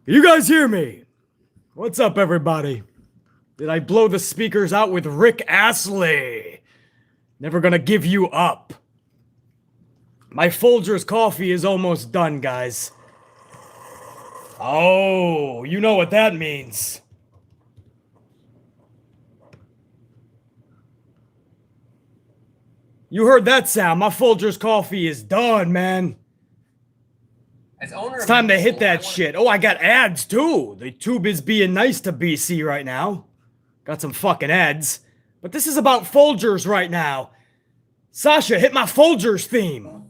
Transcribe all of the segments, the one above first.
You guys hear me? What's up, everybody? Did I blow the speakers out with Rick Astley? Never gonna give you up. My Folgers coffee is almost done, guys. Oh, you know what that means. You heard that sound. My Folgers coffee is done, man. It's time to hit that shit. Oh, I got ads too. The tube is being nice to BC right now. Got some fucking ads. But this is about Folgers right now. Sasha, hit my Folgers theme.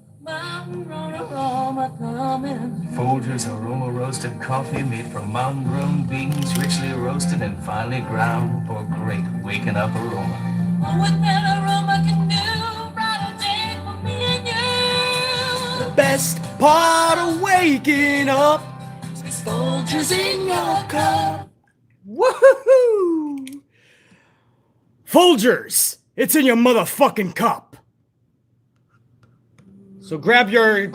Folgers aroma roasted coffee made from mountain grown beans, richly roasted and finely ground for great waking up aroma. What that aroma can do, brighter day for me and you. The best part of waking up is Folgers in your cup. Woohoo! Folgers, it's in your motherfucking cup. So grab your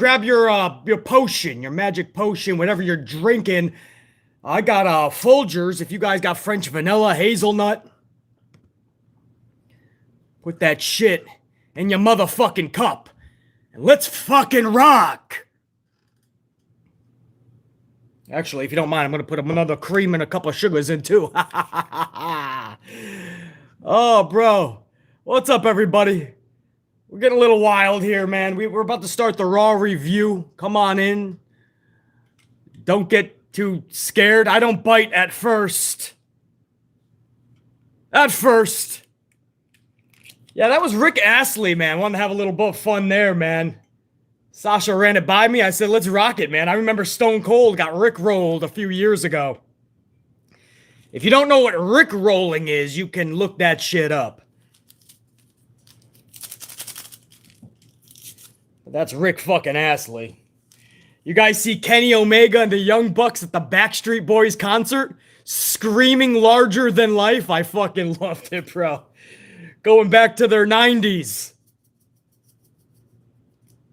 potion, your magic potion, whatever you're drinking. I got Folgers. If you guys got French vanilla, hazelnut, put that shit in your motherfucking cup. And let's fucking rock. Actually, if you don't mind, I'm going to put another cream and a couple of sugars in too. Oh, bro. What's up, everybody? We're getting a little wild here, man. We're about to start the Raw review. Come on in. Don't get too scared. I don't bite at first. At first. Yeah, that was Rick Astley, man. Wanted to have a little bit of fun there, man. Sasha ran it by me. I said, let's rock it, man. I remember Stone Cold got Rick-rolled a few years ago. If you don't know what Rick-rolling is, you can look that shit up. That's Rick fucking Astley. You guys see Kenny Omega and the Young Bucks at the Backstreet Boys concert? Screaming larger than life? I fucking loved it, bro. Going back to their 90s.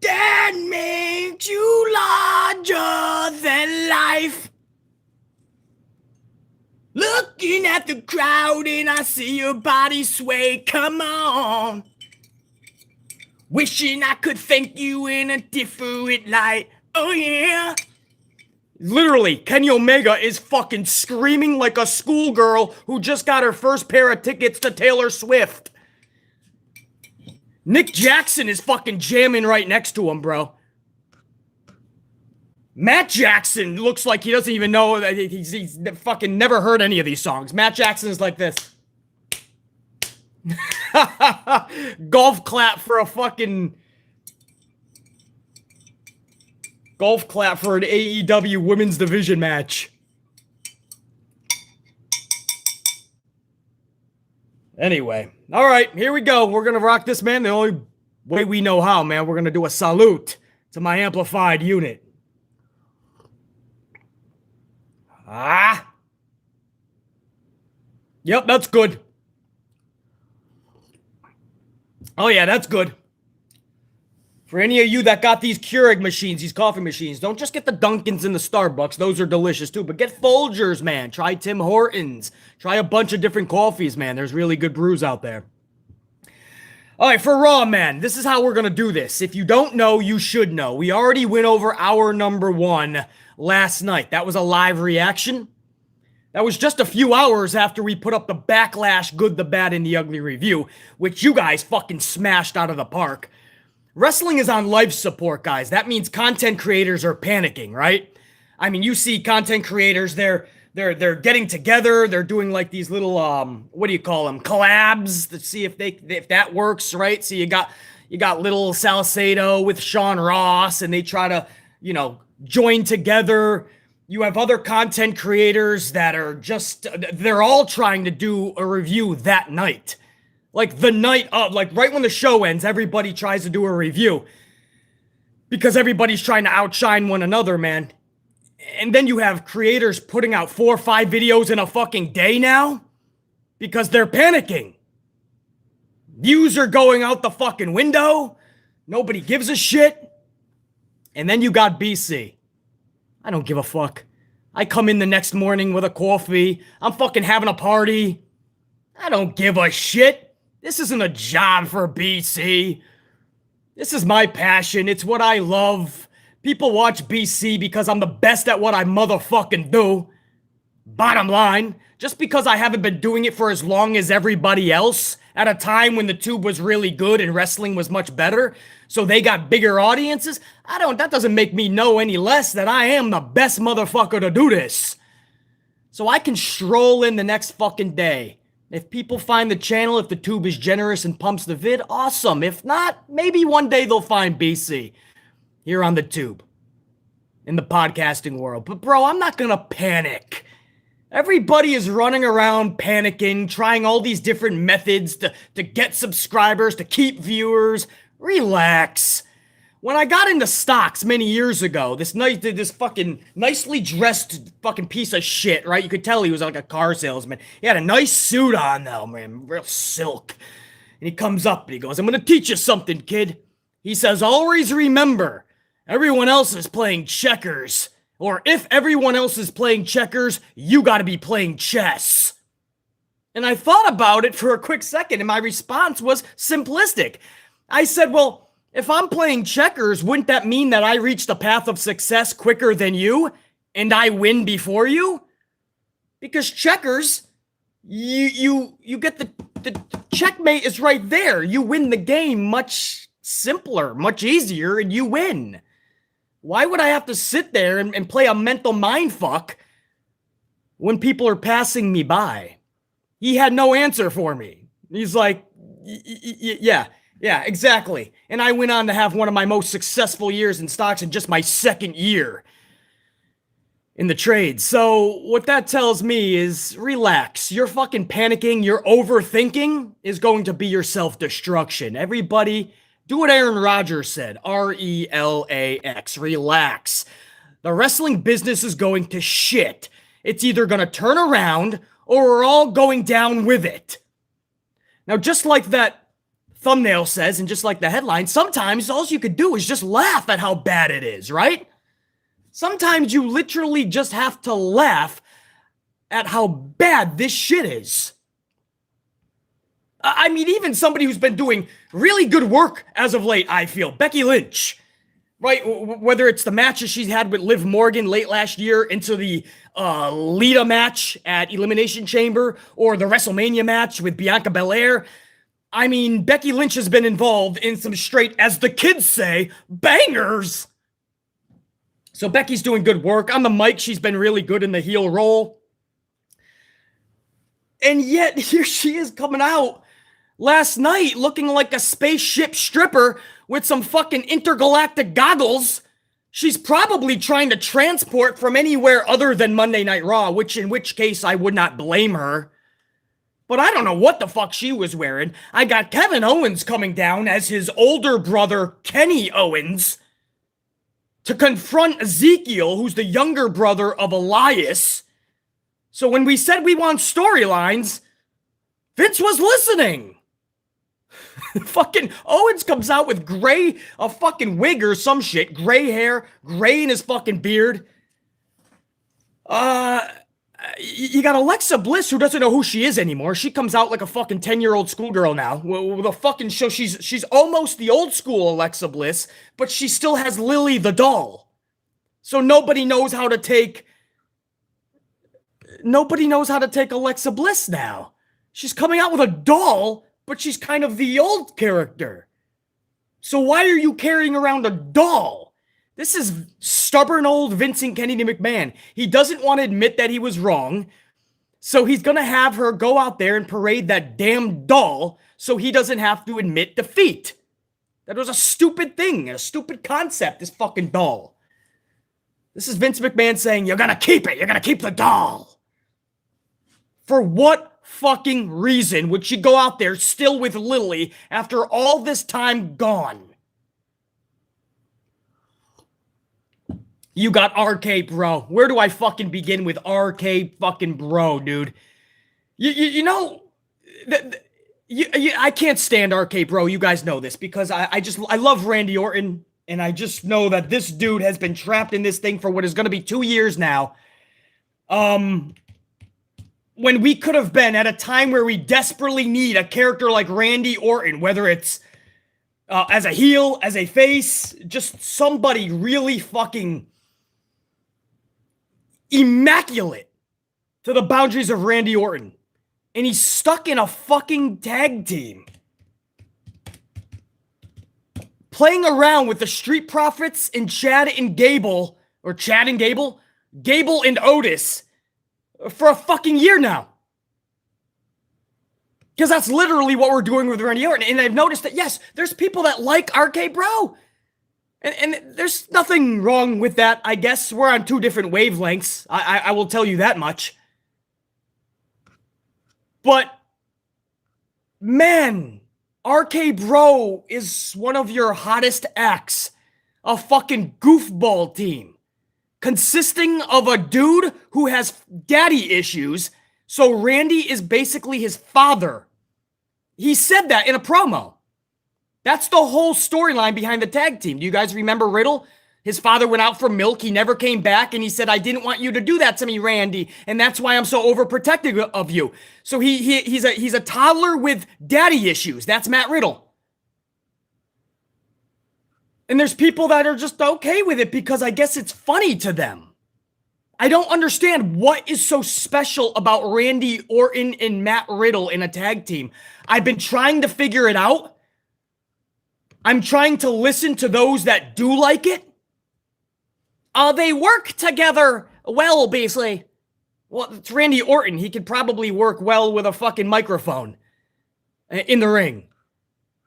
That makes you larger than life. Looking at the crowd and I see your body sway. Come on. Wishing I could thank you in a different light. Oh, yeah. Literally, Kenny Omega is fucking screaming like a schoolgirl who just got her first pair of tickets to Taylor Swift. Nick Jackson is fucking jamming right next to him, bro. Matt Jackson looks like he doesn't even know that he's fucking never heard any of these songs. Matt Jackson is like this. Golf clap for a fucking... Golf clap for an AEW Women's Division match. Anyway. All right, here we go. We're going to rock this, man. The only way we know how, man. We're going to do a salute to my amplified unit. Ah. Yep, that's good. Oh, yeah, that's good. For any of you that got these Keurig machines, these coffee machines, don't just get the Dunkins and the Starbucks. Those are delicious, too. But get Folgers, man. Try Tim Hortons. Try a bunch of different coffees, man. There's really good brews out there. All right, for Raw, man, this is how we're going to do this. If you don't know, you should know. We already went over our number one last night. That was a live reaction. That was just a few hours after we put up the Backlash Good, the Bad, and the Ugly review, which you guys fucking smashed out of the park. Wrestling is on life support, guys. That means content creators are panicking, right? I mean, you see content creators, they're getting together, they're doing like these little what do you call them? Collabs to see if that works, right? So you got little Salcedo with Sean Ross and they try to, join together. You have other content creators that are just, they're all trying to do a review that night. Like the night of, like right when the show ends, everybody tries to do a review because everybody's trying to outshine one another, man. And then you have creators putting out 4 or 5 videos in a fucking day now because they're panicking. Views are going out the fucking window. Nobody gives a shit. And then you got BC. I don't give a fuck. I come in the next morning with a coffee. I'm fucking having a party. I don't give a shit. This isn't a job for BC. This is my passion. It's what I love. People watch BC because I'm the best at what I motherfucking do. Bottom line, just because I haven't been doing it for as long as everybody else, at a time when the tube was really good and wrestling was much better, so they got bigger audiences, that doesn't make me know any less that I am the best motherfucker to do this. So I can stroll in the next fucking day. If people find the channel, if the tube is generous and pumps the vid, awesome. If not, maybe one day they'll find BC here on the tube in the podcasting world. But bro, I'm not gonna panic. Everybody is running around panicking, trying all these different methods to get subscribers, to keep viewers. Relax. When I got into stocks many years ago, this fucking nicely dressed fucking piece of shit, right? You could tell he was like a car salesman. He had a nice suit on though, man, real silk. And he comes up and he goes, "I'm gonna teach you something, kid." He says, "Always remember, everyone else is playing checkers. Or if everyone else is playing checkers, you gotta be playing chess." And I thought about it for a quick second, and my response was simplistic. I said, well, if I'm playing checkers, wouldn't that mean that I reach the path of success quicker than you, and I win before you? Because checkers, you get the checkmate is right there. You win the game much simpler, much easier, and you win. Why would I have to sit there and play a mental mindfuck when people are passing me by? He had no answer for me. He's like, yeah, exactly. And I went on to have one of my most successful years in stocks in just my second year in the trade. So what that tells me is relax. You're fucking panicking. Your overthinking is going to be your self-destruction. Everybody, do what Aaron Rodgers said. RELAX. Relax. The wrestling business is going to shit. It's either going to turn around or we're all going down with it. Now, just like that thumbnail says, and just like the headline, sometimes all you could do is just laugh at how bad it is, right? Sometimes you literally just have to laugh at how bad this shit is. I mean, even somebody who's been doing really good work as of late, I feel. Becky Lynch, right? Whether it's the matches she's had with Liv Morgan late last year into the Lita match at Elimination Chamber or the WrestleMania match with Bianca Belair. I mean, Becky Lynch has been involved in some straight, as the kids say, bangers. So Becky's doing good work. On the mic, she's been really good in the heel role. And yet, here she is coming out last night looking like a spaceship stripper with some fucking intergalactic goggles. She's probably trying to transport from anywhere other than Monday Night Raw, in which case I would not blame her. But I don't know what the fuck she was wearing. I got Kevin Owens coming down as his older brother, Kenny Owens, to confront Ezekiel, who's the younger brother of Elias. So when we said we want storylines, Vince was listening. Fucking Owens comes out with a fucking wig or some shit, gray hair, gray in his fucking beard. You got Alexa Bliss, who doesn't know who she is anymore. She comes out like a fucking 10-year-old schoolgirl now with a fucking show. She's almost the old school Alexa Bliss, but she still has Lily the doll. So nobody knows how to take Alexa Bliss now. She's coming out with a doll, but she's kind of the old character. So why are you carrying around a doll? This is stubborn old Vincent Kennedy McMahon. He doesn't want to admit that he was wrong, so he's going to have her go out there and parade that damn doll so he doesn't have to admit defeat. That was a stupid thing, a stupid concept, this fucking doll. This is Vince McMahon saying, you're going to keep it. You're going to keep the doll. For what fucking reason would she go out there still with Lily after all this time gone? You got RK Bro. Where do I fucking begin with RK fucking Bro, dude? You know, I can't stand RK Bro. You guys know this because I love Randy Orton, and I just know that this dude has been trapped in this thing for what is going to be 2 years now. when we could have been at a time where we desperately need a character like Randy Orton, whether it's as a heel, as a face, just somebody really fucking immaculate to the boundaries of Randy Orton. And he's stuck in a fucking tag team. Playing around with the Street Profits and Chad and Gable, or Chad and Gable? Gable and Otis for a fucking year now. Because that's literally what we're doing with Randy Orton. And I've noticed that, yes, there's people that like RK Bro. And there's nothing wrong with that, I guess. We're on two different wavelengths. I will tell you that much. But, man, RK Bro is one of your hottest acts. A fucking goofball team. Consisting of a dude who has daddy issues. So Randy is basically his father. He said that in a promo. That's the whole storyline behind the tag team. Do you guys remember Riddle? His father went out for milk. He never came back. And he said, I didn't want you to do that to me, Randy. And that's why I'm so overprotective of you. So he's a toddler with daddy issues. That's Matt Riddle. And there's people that are just okay with it because I guess it's funny to them. I don't understand what is so special about Randy Orton and Matt Riddle in a tag team. I've been trying to figure it out. I'm trying to listen to those that do like it. They work together well, basically. Well, it's Randy Orton. He could probably work well with a fucking microphone in the ring.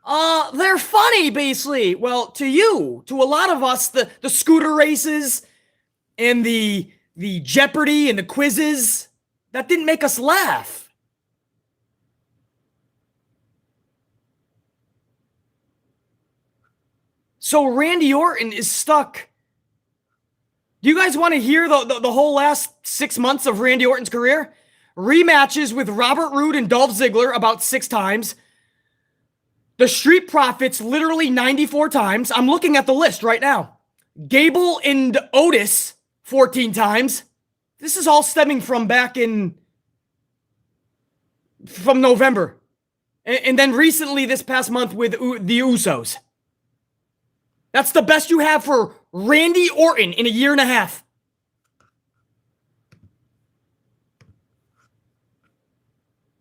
They're funny, basically. Well, to you, to a lot of us, the scooter races and the Jeopardy and the quizzes, that didn't make us laugh. So Randy Orton is stuck. Do you guys want to hear the whole last 6 months of Randy Orton's career? Rematches with Robert Roode and Dolph Ziggler about 6 times. The Street Profits literally 94 times. I'm looking at the list right now. Gable and Otis 14 times. This is all stemming from from November. And then recently this past month with the Usos. That's the best you have for Randy Orton in a year and a half.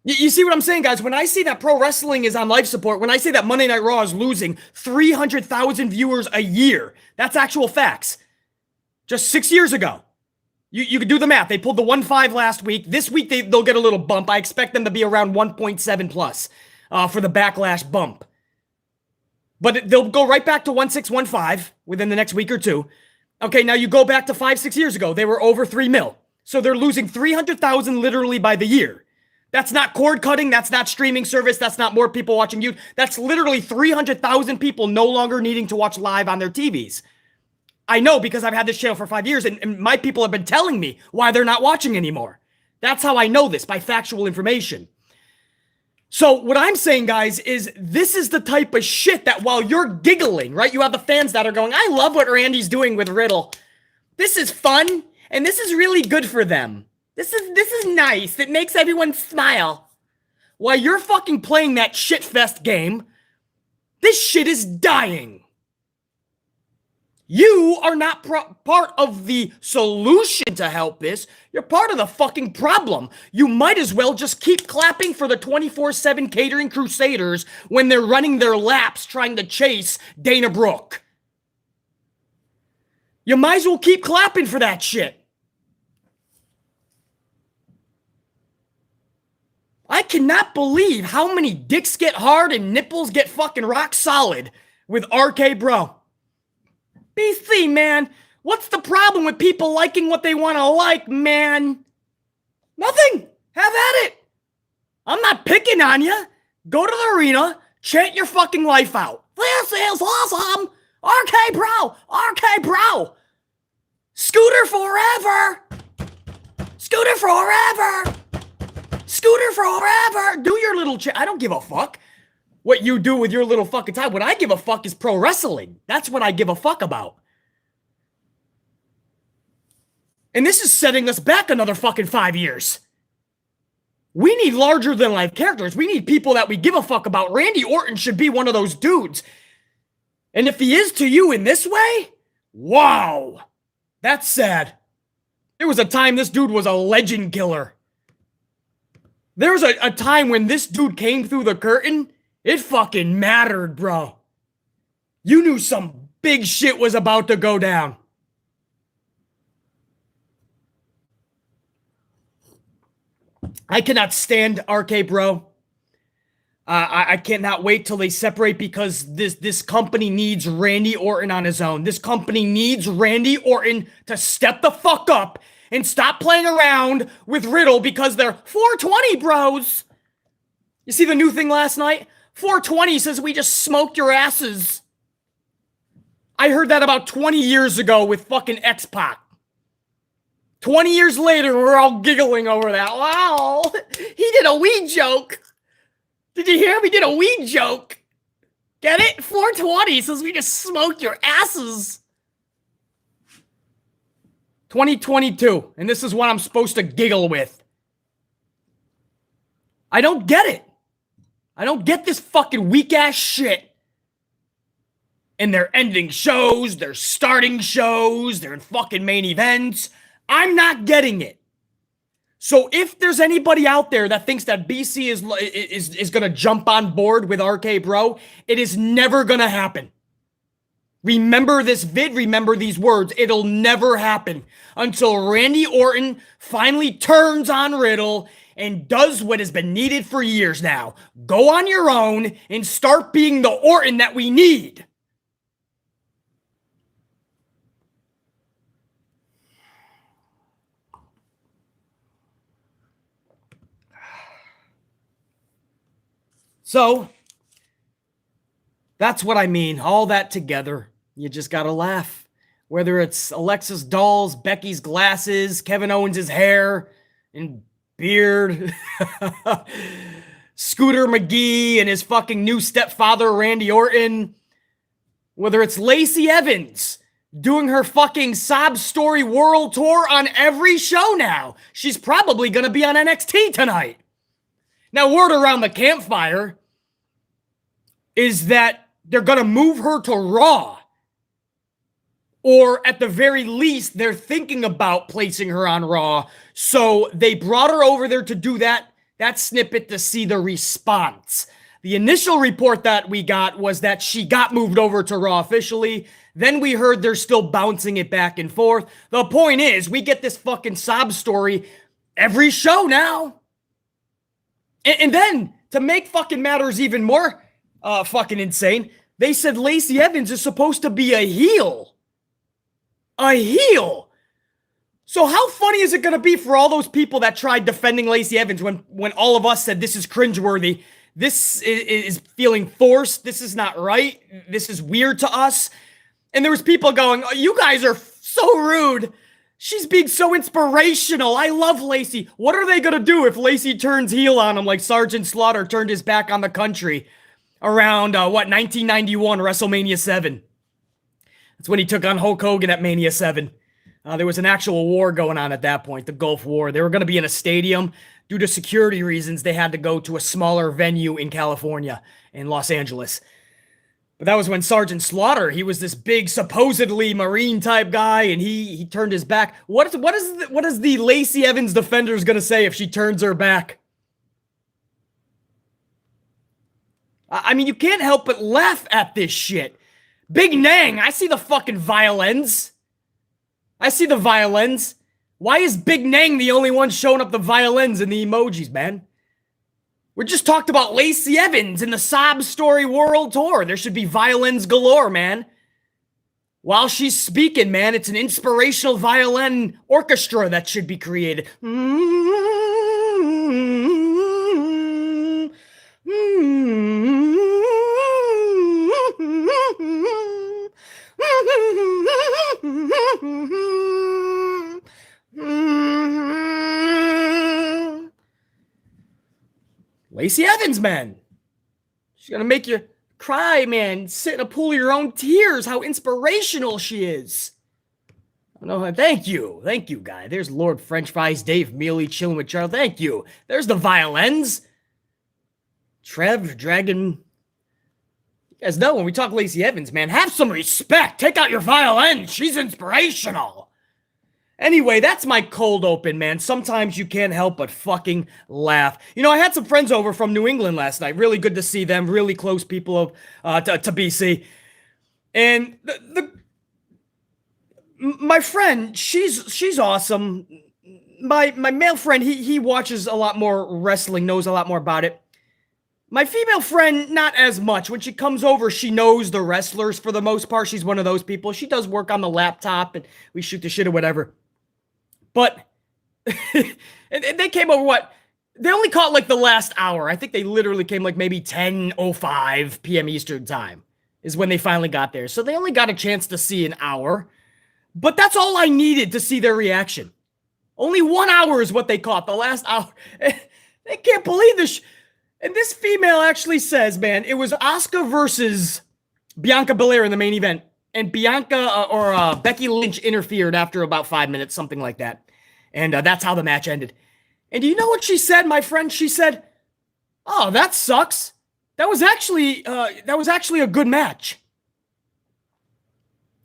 You see what I'm saying, guys? When I see that pro wrestling is on life support, when I say that Monday Night Raw is losing 300,000 viewers a year, that's actual facts. Just 6 years ago. You could do the math. They pulled the 1.5 last week. This week, they'll get a little bump. I expect them to be around 1.7 plus for the backlash bump. But they'll go right back to 1.6, 1.5 within the next week or two. Okay, now you go back to 5-6 years ago. They were over 3 mil. So they're losing 300,000 literally by the year. That's not cord cutting. That's not streaming service. That's not more people watching you. That's literally 300,000 people no longer needing to watch live on their TVs. I know because I've had this channel for 5 years and my people have been telling me why they're not watching anymore. That's how I know this, by factual information. So what I'm saying, guys, is this is the type of shit that while you're giggling, right? You have the fans that are going, I love what Randy's doing with Riddle. This is fun, and this is really good for them. This is nice. It makes everyone smile. While you're fucking playing that shitfest game, this shit is dying. You are not part of the solution to help this. You're part of the fucking problem. You might as well just keep clapping for the 24/7 Catering Crusaders when they're running their laps trying to chase Dana Brooke. You might as well keep clapping for that shit. I cannot believe how many dicks get hard and nipples get fucking rock solid with RK Bro. BC, man, what's the problem with people liking what they want to like, man? Nothing. Have at it. I'm not picking on you. Go to the arena, chant your fucking life out. This is awesome. RK Bro. RK Bro. Scooter forever. Scooter forever. Scooter forever. Do your little I don't give a fuck what you do with your little fucking time. What I give a fuck is pro wrestling. That's what I give a fuck about. And this is setting us back another fucking 5 years. We need larger than life characters. We need people that we give a fuck about. Randy Orton should be one of those dudes. And if he is to you in this way, wow, that's sad. There was a time this dude was a legend killer. There was a time when this dude came through the curtain, it fucking mattered, bro. You knew some big shit was about to go down. I cannot stand RK Bro. I cannot wait till they separate because this company needs Randy Orton on his own. This company needs Randy Orton to step the fuck up and stop playing around with Riddle because they're 420 bros. You see the new thing last night? 420 says we just smoked your asses. I heard that about 20 years ago with fucking X-Pac. 20 years later, we're all giggling over that. Wow, he did a weed joke. Did you hear him? He did a weed joke. Get it? 420 says we just smoked your asses. 2022, and this is what I'm supposed to giggle with. I don't get it. I don't get this fucking weak-ass shit. And they're ending shows, they're starting shows, they're in fucking main events. I'm not getting it. So if there's anybody out there that thinks that BC is going to jump on board with RK Bro, it is never going to happen. Remember this vid, remember these words. It'll never happen until Randy Orton finally turns on Riddle and does what has been needed for years now. Go on your own and start being the Orton that we need. So, that's what I mean. All that together, you just gotta laugh. Whether it's Alexa's dolls, Becky's glasses, Kevin Owens' hair and beard, Scooter McGee and his fucking new stepfather, Randy Orton. Whether it's Lacey Evans doing her fucking sob story world tour on every show now. She's probably gonna be on NXT tonight. Now, word around the campfire is that they're going to move her to Raw. Or at the very least, they're thinking about placing her on Raw. So they brought her over there to do that snippet to see the response. The initial report that we got was that she got moved over to Raw officially. Then we heard they're still bouncing it back and forth. The point is, we get this fucking sob story every show now. And then, to make fucking matters even more fucking insane, they said Lacey Evans is supposed to be a heel. A heel. So how funny is it going to be for all those people that tried defending Lacey Evans when all of us said this is cringeworthy, this is feeling forced, this is not right, this is weird to us. And there was people going, oh, you guys are so rude. She's being so inspirational. I love Lacey. What are they going to do if Lacey turns heel on him like Sergeant Slaughter turned his back on the country around, 1991, WrestleMania 7? That's when he took on Hulk Hogan at Mania 7. There was an actual war going on at that point, the Gulf War. They were going to be in a stadium. Due to security reasons, they had to go to a smaller venue in California, in Los Angeles. But that was when Sergeant Slaughter, he was this big, supposedly Marine type guy, and he turned his back. What is the Lacey Evans defenders gonna say if she turns her back? I mean, you can't help but laugh at this shit. Big Nang, I see the fucking violins. I see the violins. Why is Big Nang the only one showing up the violins and the emojis, man? We just talked about Lacey Evans in the Sob Story World Tour. There should be violins galore, man. While she's speaking, man, it's an inspirational violin orchestra that should be created. Lacey Evans, man. She's gonna make you cry, man. Sit in a pool of your own tears. How inspirational she is. No, thank you, guy. There's Lord French Fries, Dave Mealy chilling with Charles. Thank you. There's the violins. Trev, Dragon. You guys know when we talk Lacey Evans, man, have some respect. Take out your violin. She's inspirational. Anyway, that's my cold open, man. Sometimes you can't help but fucking laugh. You know, I had some friends over from New England last night. Really good to see them. Really close people of to BC. And my friend, she's awesome. My male friend, he watches a lot more wrestling, knows a lot more about it. My female friend, not as much. When she comes over, she knows the wrestlers for the most part. She's one of those people. She does work on the laptop and we shoot the shit or whatever. But and they came over, what? They only caught like the last hour. I think they literally came like maybe 10:05 p.m. Eastern time is when they finally got there. So they only got a chance to see an hour. But that's all I needed to see their reaction. Only 1 hour is what they caught, the last hour. They can't believe this. And this female actually says, man, it was Asuka versus Bianca Bel Air in the main event. And Bianca or Becky Lynch interfered after about 5 minutes, something like that. And that's how the match ended. And do you know what she said, my friend? She said, "Oh, that sucks. That was actually a good match."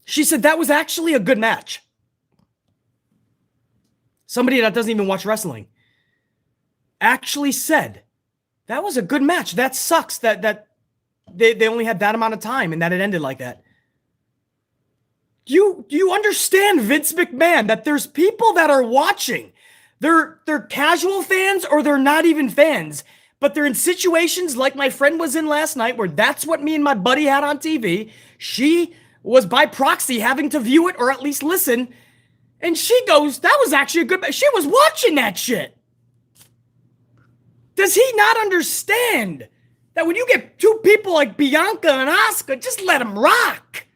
She said that was actually a good match. Somebody that doesn't even watch wrestling actually said that was a good match. That sucks that they only had that amount of time and that it ended like that. Do you understand, Vince McMahon, that there's people that are watching? They're casual fans or they're not even fans, but they're in situations like my friend was in last night where that's what me and my buddy had on TV. She was by proxy having to view it or at least listen, and she goes, that was actually a good... She was watching that shit. Does he not understand that when you get two people like Bianca and Asuka, just let them rock?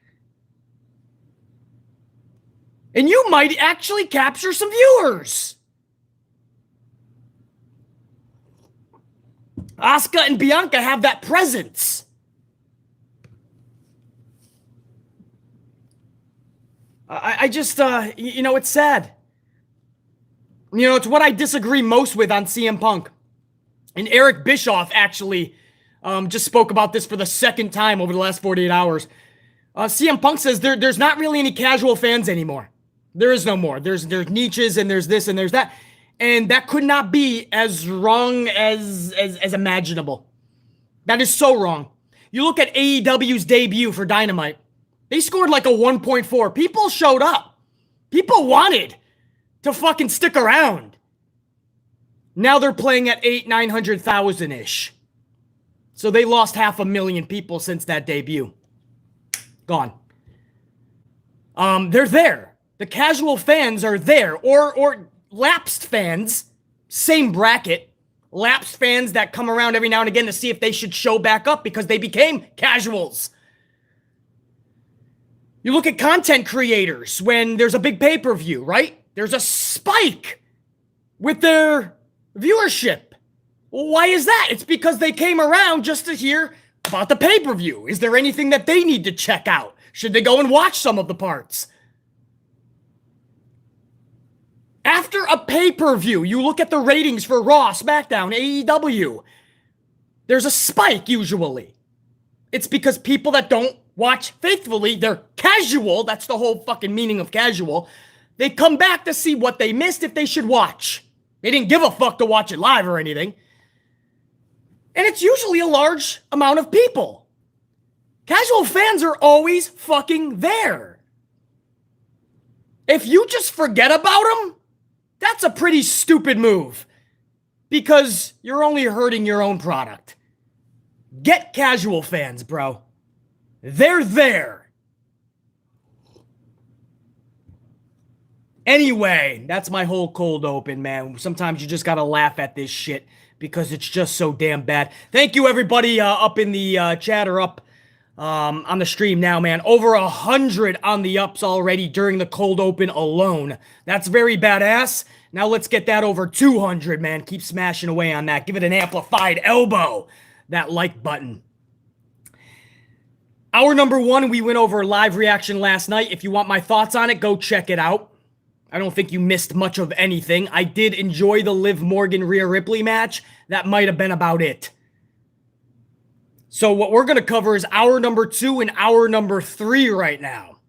And you might actually capture some viewers. Asuka and Bianca have that presence. I just, you know, it's sad. You know, it's what I disagree most with on CM Punk. And Eric Bischoff actually just spoke about this for the second time over the last 48 hours. CM Punk says there's not really any casual fans anymore. There is no more. There's niches and there's this and there's that. And that could not be as wrong as imaginable. That is so wrong. You look at AEW's debut for Dynamite. They scored like a 1.4. People showed up. People wanted to fucking stick around. Now they're playing at 900,000-ish. So they lost 500,000 people since that debut. Gone. They're there. The casual fans are there. Or lapsed fans, same bracket. Lapsed fans that come around every now and again to see if they should show back up because they became casuals. You look at content creators when there's a big pay-per-view, right? There's a spike with their viewership. Well, why is that? It's because they came around just to hear about the pay-per-view. Is there anything that they need to check out? Should they go and watch some of the parts? After a pay-per-view, you look at the ratings for Raw, SmackDown, AEW. There's a spike usually. It's because people that don't watch faithfully, they're casual. That's the whole fucking meaning of casual. They come back to see what they missed if they should watch. They didn't give a fuck to watch it live or anything. And it's usually a large amount of people. Casual fans are always fucking there. If you just forget about them, that's a pretty stupid move. Because you're only hurting your own product. Get casual fans, bro. They're there. Anyway, that's my whole cold open, man. Sometimes you just gotta laugh at this shit because it's just so damn bad. Thank you, everybody up in the chat or up on the stream now, man. Over 100 on the ups already during the cold open alone. That's very badass. Now let's get that over 200, man. Keep smashing away on that. Give it an amplified elbow. That like button. Hour number 1, we went over live reaction last night. If you want my thoughts on it, go check it out. I don't think you missed much of anything. I did enjoy the Liv Morgan-Rhea Ripley match. That might have been about it. So what we're going to cover is hour number 2 and hour number 3 right now.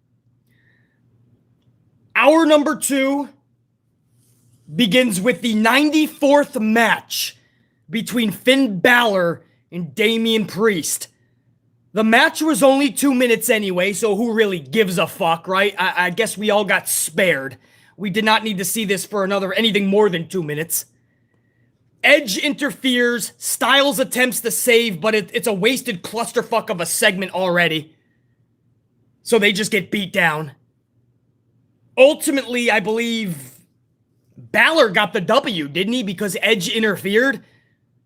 Hour number 2 begins with the 94th match between Finn Balor and Damien Priest. The match was only 2 minutes anyway, so who really gives a fuck, right? I guess we all got spared. We did not need to see this for anything more than 2 minutes. Edge interferes, Styles attempts to save, but it's a wasted clusterfuck of a segment already. So they just get beat down. Ultimately, I believe Balor got the W, didn't he? Because Edge interfered.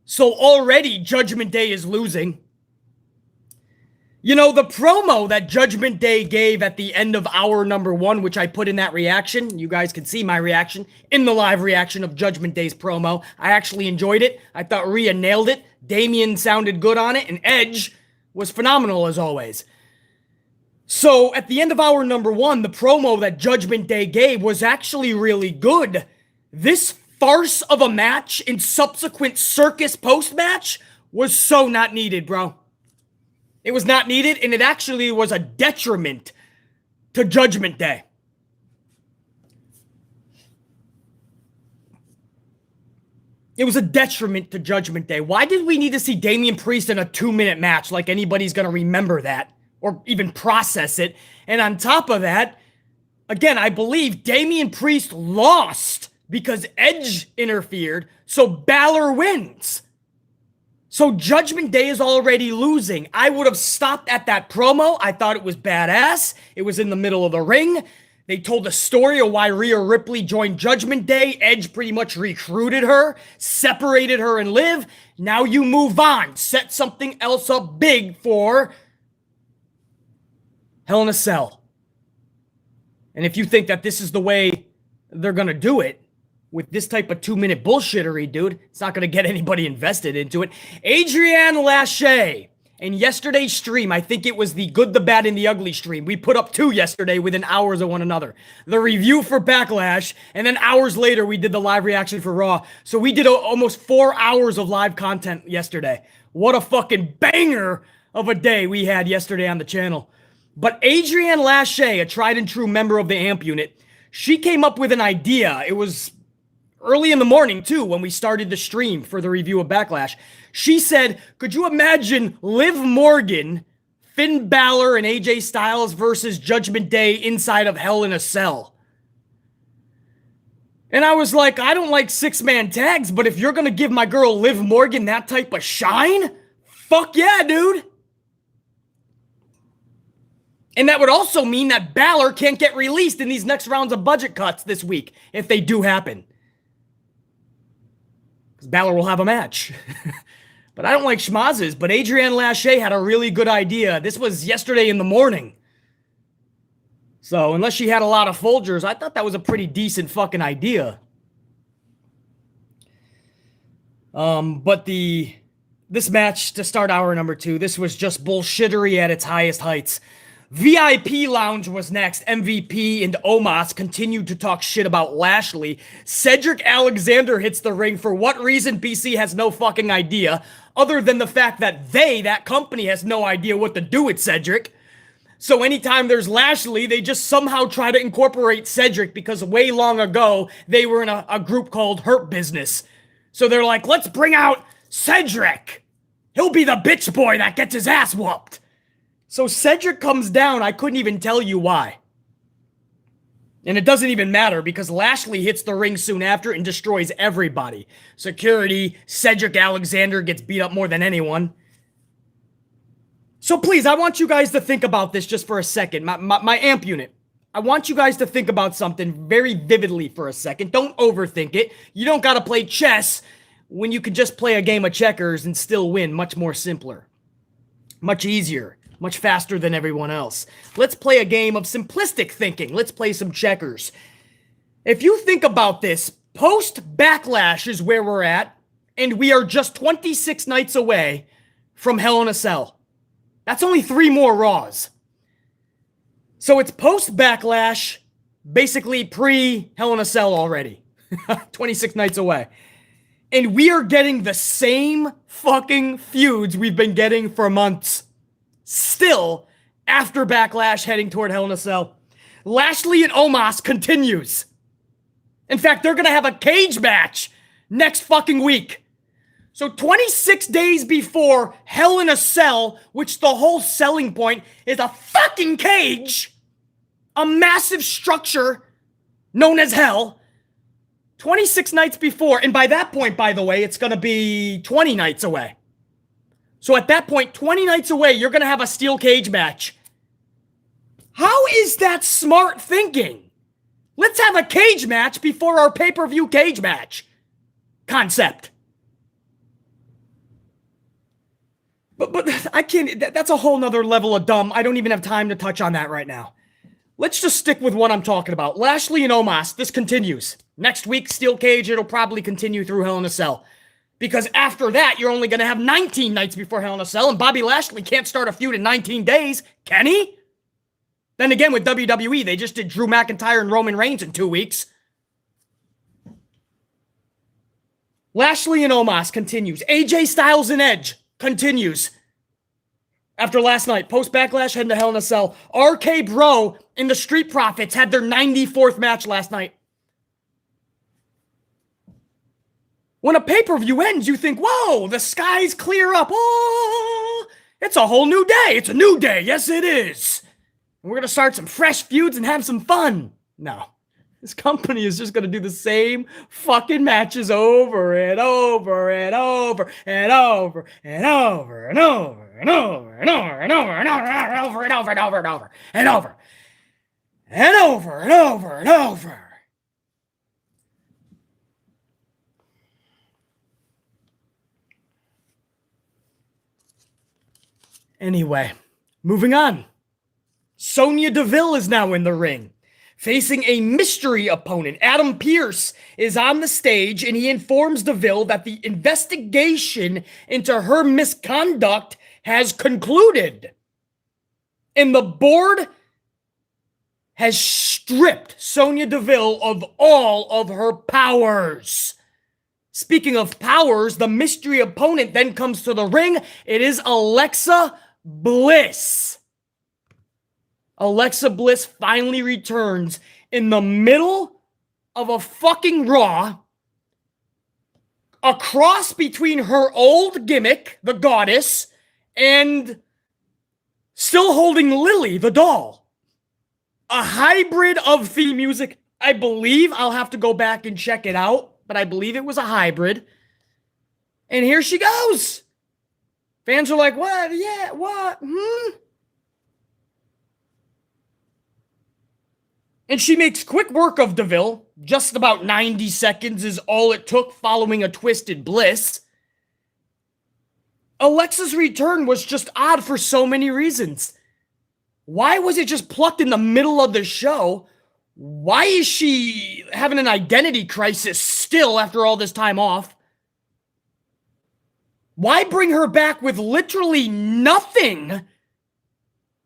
So already Judgment Day is losing. You know, the promo that Judgment Day gave at the end of hour number 1, which I put in that reaction, you guys can see my reaction in the live reaction of Judgment Day's promo. I actually enjoyed it. I thought Rhea nailed it. Damien sounded good on it, and Edge was phenomenal as always. So at the end of hour number 1, the promo that Judgment Day gave was actually really good. This farce of a match and subsequent Circus post-match was so not needed, bro. It was not needed, and it actually was a detriment to Judgment Day. It was a detriment to Judgment Day. Why did we need to see Damien Priest in a 2-minute match like anybody's going to remember that or even process it? And on top of that, again, I believe Damien Priest lost because Edge interfered, so Balor wins. So Judgment Day is already losing. I would have stopped at that promo. I thought it was badass. It was in the middle of the ring. They told the story of why Rhea Ripley joined Judgment Day. Edge pretty much recruited her, separated her and Liv. Now you move on. Set something else up big for Hell in a Cell. And if you think that this is the way they're going to do it, with this type of 2-minute bullshittery, dude, it's not going to get anybody invested into it. Adrienne Lachey. And yesterday's stream, I think it was the Good, the Bad, and the Ugly stream. We put up 2 yesterday within hours of one another. The review for Backlash, and then hours later, we did the live reaction for Raw. So we did almost 4 hours of live content yesterday. What a fucking banger of a day we had yesterday on the channel. But Adrienne Lachey, a tried and true member of the AMP unit, she came up with an idea. It was early in the morning, too, when we started the stream for the review of Backlash. She said, could you imagine Liv Morgan, Finn Balor, and AJ Styles versus Judgment Day inside of Hell in a Cell? And I was like, I don't like 6-man tags, but if you're going to give my girl Liv Morgan that type of shine, fuck yeah, dude. And that would also mean that Balor can't get released in these next rounds of budget cuts this week, if they do happen. Balor will have a match. But I don't like schmazzes, but Adrienne Lachey had a really good idea. This was yesterday in the morning. So unless she had a lot of Folgers, I thought that was a pretty decent fucking idea. But this match to start hour number 2, this was just bullshittery at its highest heights. VIP Lounge was next. MVP and Omos continued to talk shit about Lashley. Cedric Alexander hits the ring. For what reason, BC has no fucking idea, other than the fact that that company, has no idea what to do with Cedric. So anytime there's Lashley, they just somehow try to incorporate Cedric because way long ago, they were in a group called Hurt Business. So they're like, let's bring out Cedric. He'll be the bitch boy that gets his ass whooped. So Cedric comes down, I couldn't even tell you why. And it doesn't even matter because Lashley hits the ring soon after and destroys everybody. Security, Cedric Alexander gets beat up more than anyone. So please, I want you guys to think about this just for a second. My AMP unit. I want you guys to think about something very vividly for a second. Don't overthink it. You don't got to play chess when you could just play a game of checkers and still win. Much more simpler. Much easier. Much faster than everyone else. Let's play a game of simplistic thinking. Let's play some checkers. If you think about this, post-Backlash is where we're at, and we are just 26 nights away from Hell in a Cell. That's only 3 more Raws. So it's post-Backlash, basically pre-Hell in a Cell already. 26 nights away. And we are getting the same fucking feuds we've been getting for months. Still, after Backlash heading toward Hell in a Cell. Lashley and Omos continues. In fact, they're going to have a cage match next fucking week. So 26 days before Hell in a Cell, which the whole selling point is a fucking cage, a massive structure known as Hell, 26 nights before, and by that point, by the way, it's going to be 20 nights away. So at that point, 20 nights away, you're going to have a steel cage match. How is that smart thinking? Let's have a cage match before our pay-per-view cage match concept. But I can't, that's a whole nother level of dumb. I don't even have time to touch on that right now. Let's just stick with what I'm talking about. Lashley and Omos, this continues. Next week, steel cage, it'll probably continue through Hell in a Cell. Because after that, you're only going to have 19 nights before Hell in a Cell, and Bobby Lashley can't start a feud in 19 days, can he? Then again, with WWE, they just did Drew McIntyre and Roman Reigns in 2 weeks. Lashley and Omos continues. AJ Styles and Edge continues. After last night, post-Backlash, heading to Hell in a Cell. RK Bro and the Street Profits had their 94th match last night. When a pay-per-view ends, you think, whoa, the skies clear up. Oh, it's a whole new day. It's a new day. Yes, it is. And we're going to start some fresh feuds and have some fun. No. This company is just going to do the same fucking matches over and over and over and over and over and over and over and over and over and over and over and over and over and over and over and over and over and over. Anyway, moving on. Sonya Deville is now in the ring, facing a mystery opponent. Adam Pearce is on the stage, and he informs Deville that the investigation into her misconduct has concluded. And the board has stripped Sonya Deville of all of her powers. Speaking of powers, the mystery opponent then comes to the ring. It is Alexa Bliss. Alexa Bliss finally returns in the middle of a fucking Raw. A cross between her old gimmick, the goddess, and still holding Lily, the doll. A hybrid of theme music. I believe, I'll have to go back and check it out, but I believe it was a hybrid. And here she goes. Fans are like, what? Yeah, what? And she makes quick work of Deville. Just about 90 seconds is all it took following a twisted Bliss. Alexa's return was just odd for so many reasons. Why was it just plucked in the middle of the show? Why is she having an identity crisis still after all this time off? Why bring her back with literally nothing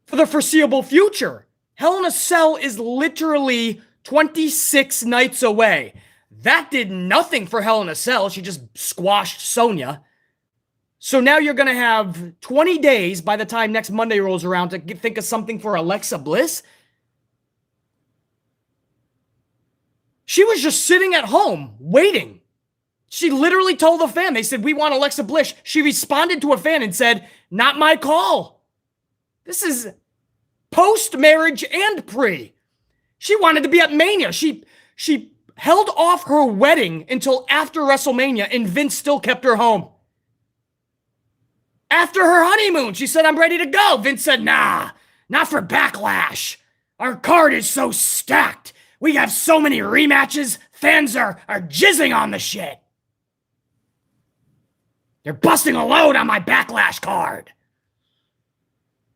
for the foreseeable future? Hell in a Cell is literally 26 nights away. That did nothing for Hell in a Cell. She just squashed Sonya. So now you're going to have 20 days by the time next Monday rolls around to think of something for Alexa Bliss. She was just sitting at home waiting. She literally told the fan, they said, we want Alexa Bliss. She responded to a fan and said, not my call. This is post-marriage and pre. She wanted to be at Mania. She held off her wedding until after WrestleMania, and Vince still kept her home. After her honeymoon, she said, I'm ready to go. Vince said, nah, not for Backlash. Our card is so stacked. We have so many rematches. Fans are jizzing on the shit. They're busting a load on my Backlash card.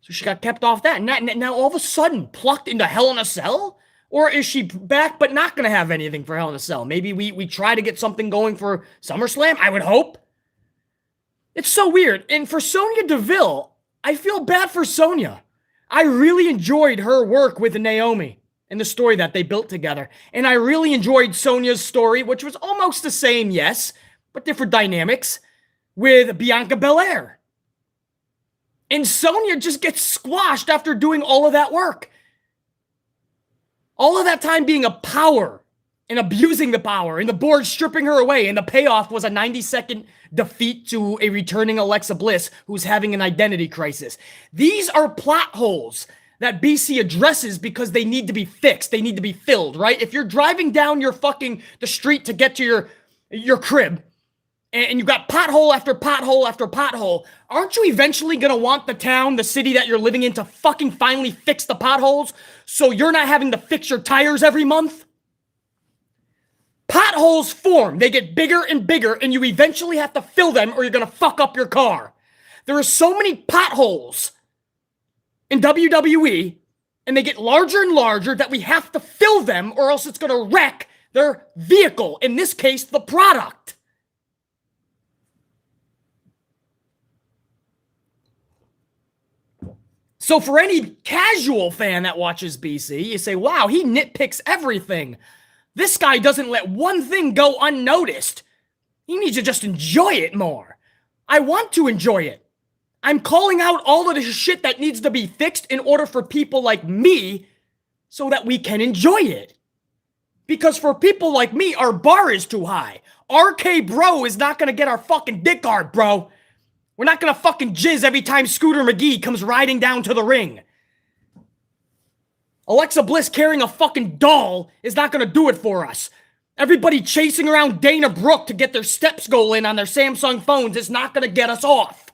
So she got kept off that. And now all of a sudden, plucked into Hell in a Cell? Or is she back but not going to have anything for Hell in a Cell? Maybe we try to get something going for SummerSlam? I would hope. It's so weird. And for Sonya Deville, I feel bad for Sonya. I really enjoyed her work with Naomi and the story that they built together. And I really enjoyed Sonya's story, which was almost the same, yes, but different dynamics, with Bianca Bel Air. And Sonya just gets squashed after doing all of that work. All of that time being a power and abusing the power and the board stripping her away. And the payoff was a 90-second defeat to a returning Alexa Bliss who's having an identity crisis. These are plot holes that BC addresses because they need to be fixed. They need to be filled, right? If you're driving down the street to get to your crib and you got pothole after pothole after pothole, aren't you eventually going to want the town, the city that you're living in to fucking finally fix the potholes so you're not having to fix your tires every month? Potholes form. They get bigger and bigger, and you eventually have to fill them or you're going to fuck up your car. There are so many potholes in WWE, and they get larger and larger that we have to fill them or else it's going to wreck their vehicle, in this case, the product. So for any casual fan that watches BC, you say, wow, he nitpicks everything. This guy doesn't let one thing go unnoticed. He needs to just enjoy it more. I want to enjoy it. I'm calling out all of the shit that needs to be fixed in order for people like me so that we can enjoy it. Because for people like me, our bar is too high. RK Bro is not going to get our fucking dick hard, bro. We're not going to fucking jizz every time Scooter McGee comes riding down to the ring. Alexa Bliss carrying a fucking doll is not going to do it for us. Everybody chasing around Dana Brooke to get their steps goal in on their Samsung phones is not going to get us off.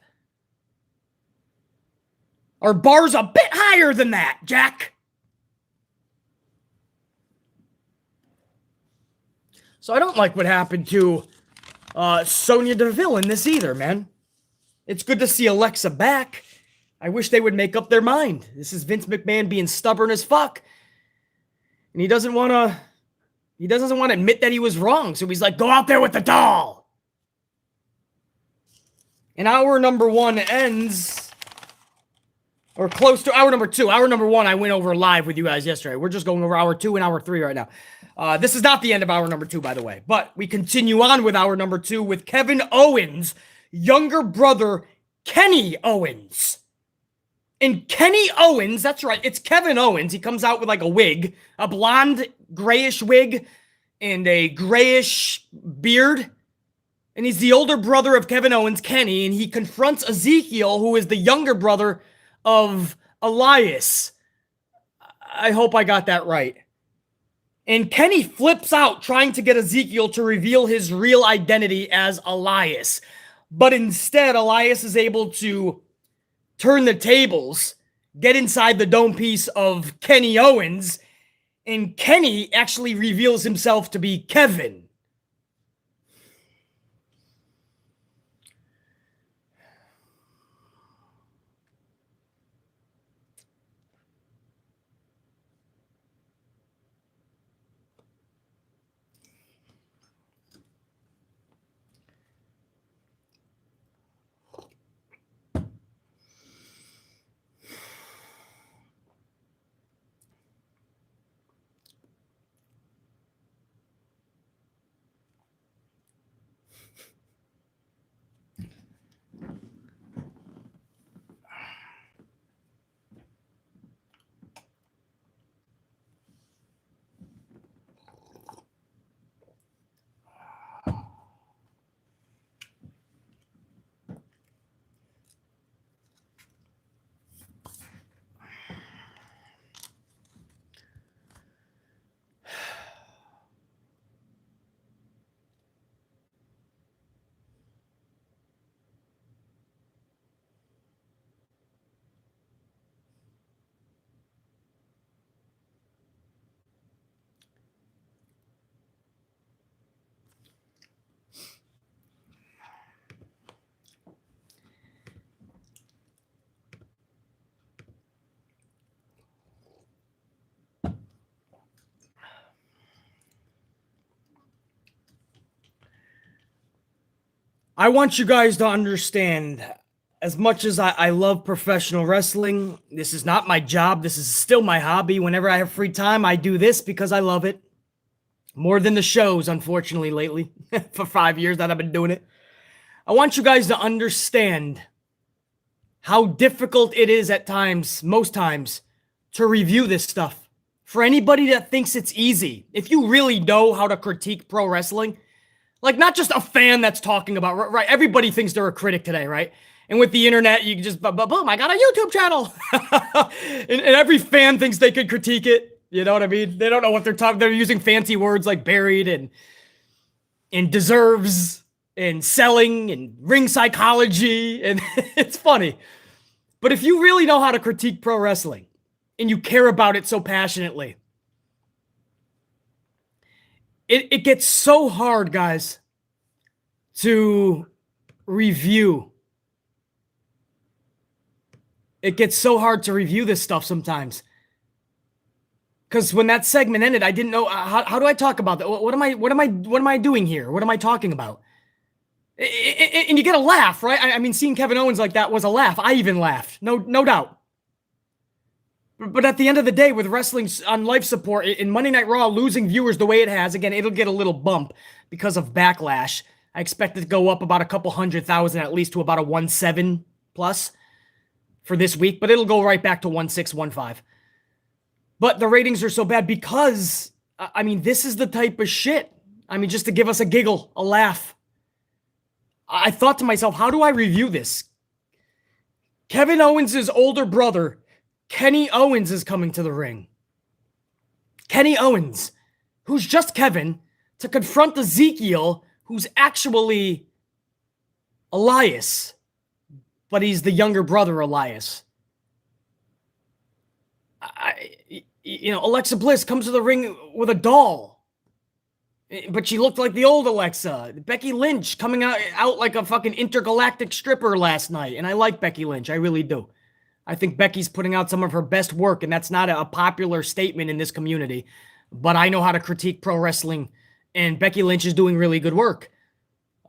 Our bar's a bit higher than that, Jack. So I don't like what happened to Sonya Deville in this either, man. It's good to see Alexa back. I wish they would make up their mind. This is Vince McMahon being stubborn as fuck. And he doesn't want to admit that he was wrong. So he's like, go out there with the doll. And hour number 1 ends, or close to hour number 2. Hour number 1, I went over live with you guys yesterday. We're just going over hour 2 and hour 3 right now. This is not the end of hour number 2, by the way. But we continue on with hour number 2 with Kevin Owens' younger brother, Kenny Owens. And Kenny Owens, that's right, it's Kevin Owens. He comes out with like a wig, a blonde, grayish wig, and a grayish beard. And he's the older brother of Kevin Owens, Kenny, and he confronts Ezekiel, who is the younger brother of Elias. I hope I got that right. And Kenny flips out trying to get Ezekiel to reveal his real identity as Elias. But instead, Elias is able to turn the tables, get inside the dome piece of Kenny Owens, and Kenny actually reveals himself to be Kevin. I want you guys to understand as much as I love professional wrestling, this is not my job. This is still my hobby. Whenever I have free time, I do this because I love it. More than the shows, unfortunately, lately. For 5 years that I've been doing it. I want you guys to understand how difficult it is at times, most times, to review this stuff. For anybody that thinks it's easy, if you really know how to critique pro wrestling, like not just a fan that's talking about, right? Everybody thinks they're a critic today, right? And with the internet, you can just, boom, I got a YouTube channel. and every fan thinks they could critique it. You know what I mean? They don't know what they're talking. They're using fancy words like buried and deserves and selling and ring psychology. And it's funny. But if you really know how to critique pro wrestling and you care about it so passionately, it gets so hard, guys, to review. It gets so hard to review this stuff sometimes. Because when that segment ended, I didn't know how do I talk about that? What am I doing here? What am I talking about? And you get a laugh, right? I mean, seeing Kevin Owens like that was a laugh. I even laughed, no doubt. But at the end of the day, with wrestling on life support in Monday Night Raw losing viewers the way it has, again, it'll get a little bump because of backlash. I expect it to go up about a couple 100,000 at least to about a 1.7 plus for this week, but it'll go right back to 1.6, 1.5. But the ratings are so bad because, I mean, this is the type of shit. I mean, just to give us a giggle, a laugh. I thought to myself, how do I review this? Kevin Owens' older brother, Kenny Owens, is coming to the ring. Kenny Owens, who's just Kevin, to confront Ezekiel, who's actually Elias, but he's the younger brother Elias. Alexa Bliss comes to the ring with a doll, but she looked like the old Alexa. Becky Lynch coming out like a fucking intergalactic stripper last night, and I like Becky Lynch, I really do. I think Becky's putting out some of her best work, and that's not a popular statement in this community, but I know how to critique pro wrestling, and Becky Lynch is doing really good work.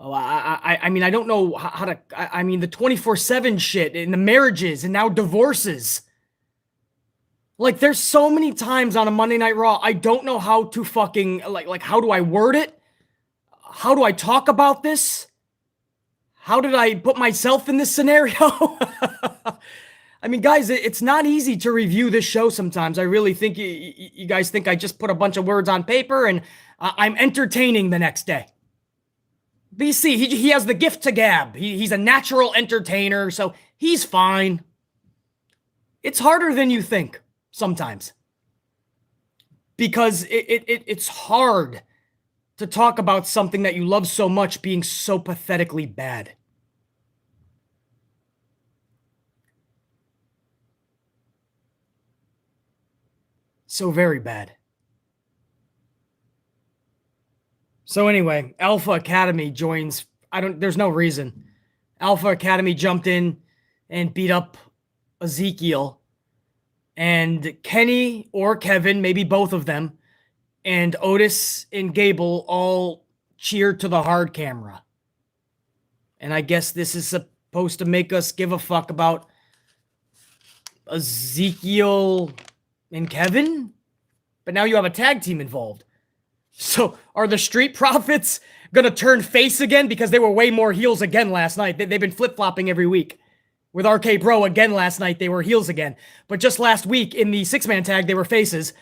Oh, I mean, I don't know how to, I mean, the 24/7 shit, and the marriages, and now divorces. Like, there's so many times on a Monday Night Raw, I don't know how to fucking, like, how do I word it? How do I talk about this? How did I put myself in this scenario? I mean, guys, it's not easy to review this show sometimes. I really think you guys think I just put a bunch of words on paper and I'm entertaining the next day. BC, he has the gift to gab. He's a natural entertainer, so he's fine. It's harder than you think. Sometimes. Because it's hard to talk about something that you love so much being so pathetically bad. So very bad. So anyway, Alpha Academy joins. There's no reason. Alpha Academy jumped in and beat up Ezekiel. And Kenny or Kevin, maybe both of them, and Otis and Gable all cheered to the hard camera. And I guess this is supposed to make us give a fuck about Ezekiel and Kevin? But now you have a tag team involved. So are the Street Profits going to turn face again? Because they were way more heels again last night. They've been flip-flopping every week. With RK Bro again last night, they were heels again. But just last week in the six-man tag, they were faces.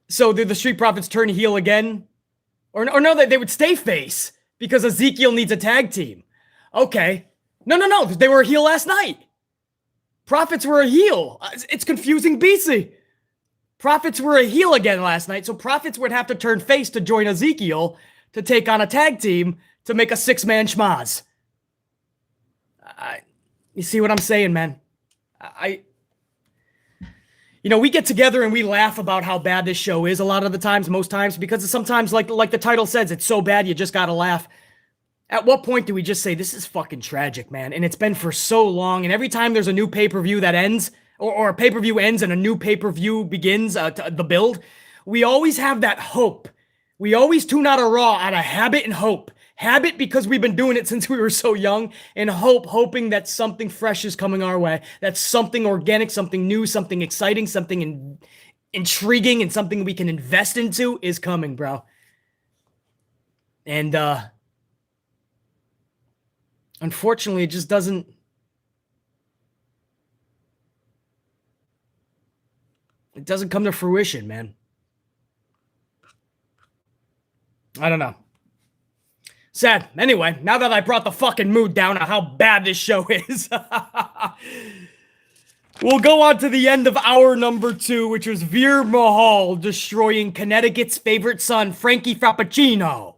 So did the Street Profits turn heel again? Or no, they would stay face because Ezekiel needs a tag team. Okay. No. They were a heel last night. Profits were a heel. It's confusing BC. Profits were a heel again last night, so Profits would have to turn face to join Ezekiel to take on a tag team to make a six-man schmaz. You see what I'm saying, man? We get together and we laugh about how bad this show is a lot of the times, most times, because sometimes, like the title says, it's so bad you just gotta laugh. At what point do we just say, this is fucking tragic, man? And it's been for so long, and every time there's a new pay-per-view that ends, or a pay-per-view ends and a new pay-per-view begins, the build, we always have that hope. We always tune out a Raw out of habit and hope. Habit because we've been doing it since we were so young, and hoping that something fresh is coming our way. That something organic, something new, something exciting, something intriguing, and something we can invest into is coming, bro. And unfortunately, it just doesn't. It doesn't come to fruition, man. I don't know. Sad. Anyway, now that I brought the fucking mood down on how bad this show is, we'll go on to the end of hour number 2, which was Veer Mahal destroying Connecticut's favorite son, Frankie Frappuccino.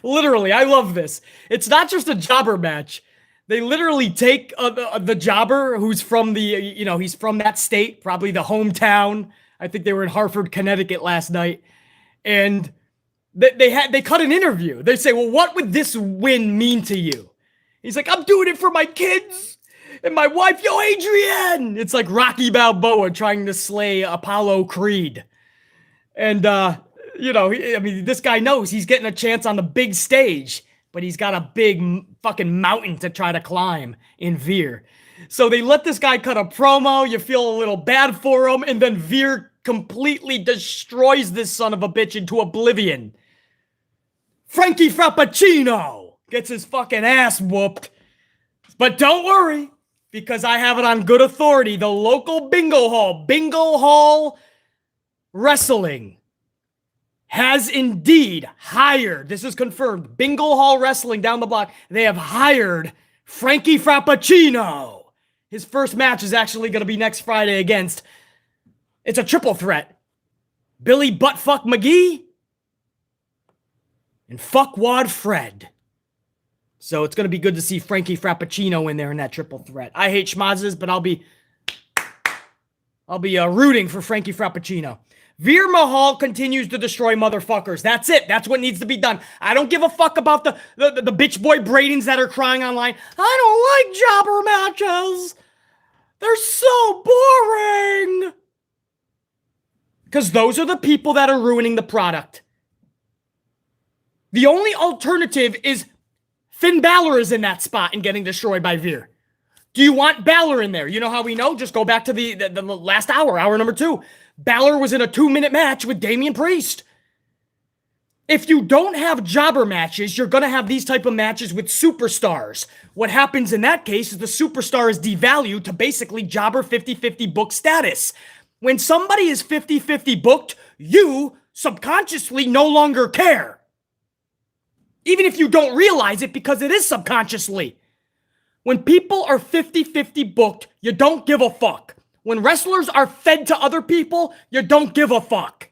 Literally, I love this. It's not just a jobber match. They literally take the jobber who's from he's from that state, probably the hometown. I think they were in Hartford, Connecticut last night. And they cut an interview. They say, well, what would this win mean to you? He's like, I'm doing it for my kids and my wife. Yo, Adrienne! It's like Rocky Balboa trying to slay Apollo Creed. And, this guy knows he's getting a chance on the big stage, but he's got a big fucking mountain to try to climb in Veer. So they let this guy cut a promo. You feel a little bad for him. And then Veer completely destroys this son of a bitch into oblivion. Frankie Frappuccino gets his fucking ass whooped. But don't worry, because I have it on good authority. The local Bingo Hall Wrestling, has indeed hired, this is confirmed, Bingo Hall Wrestling down the block, they have hired Frankie Frappuccino. His first match is actually going to be next Friday against, it's a triple threat, Billy Buttfuck McGee and Fuckwad Fred. So it's going to be good to see Frankie Frappuccino in there in that triple threat. I hate schmazzes, but I'll be rooting for Frankie Frappuccino. Veer Mahal continues to destroy motherfuckers. That's it. That's what needs to be done. I don't give a fuck about the bitch boy Bradens that are crying online. I don't like jobber matches. They're so boring. Because those are the people that are ruining the product. The only alternative is Finn Balor is in that spot and getting destroyed by Veer. Do you want Balor in there? You know how we know? Just go back to the last hour number 2. Balor was in a 2-minute match with Damien Priest. If you don't have jobber matches, you're going to have these type of matches with superstars. What happens in that case is the superstar is devalued to basically jobber 50-50 book status. When somebody is 50-50 booked, you subconsciously no longer care. Even if you don't realize it, because it is subconsciously. When people are 50-50 booked, you don't give a fuck. When wrestlers are fed to other people, you don't give a fuck.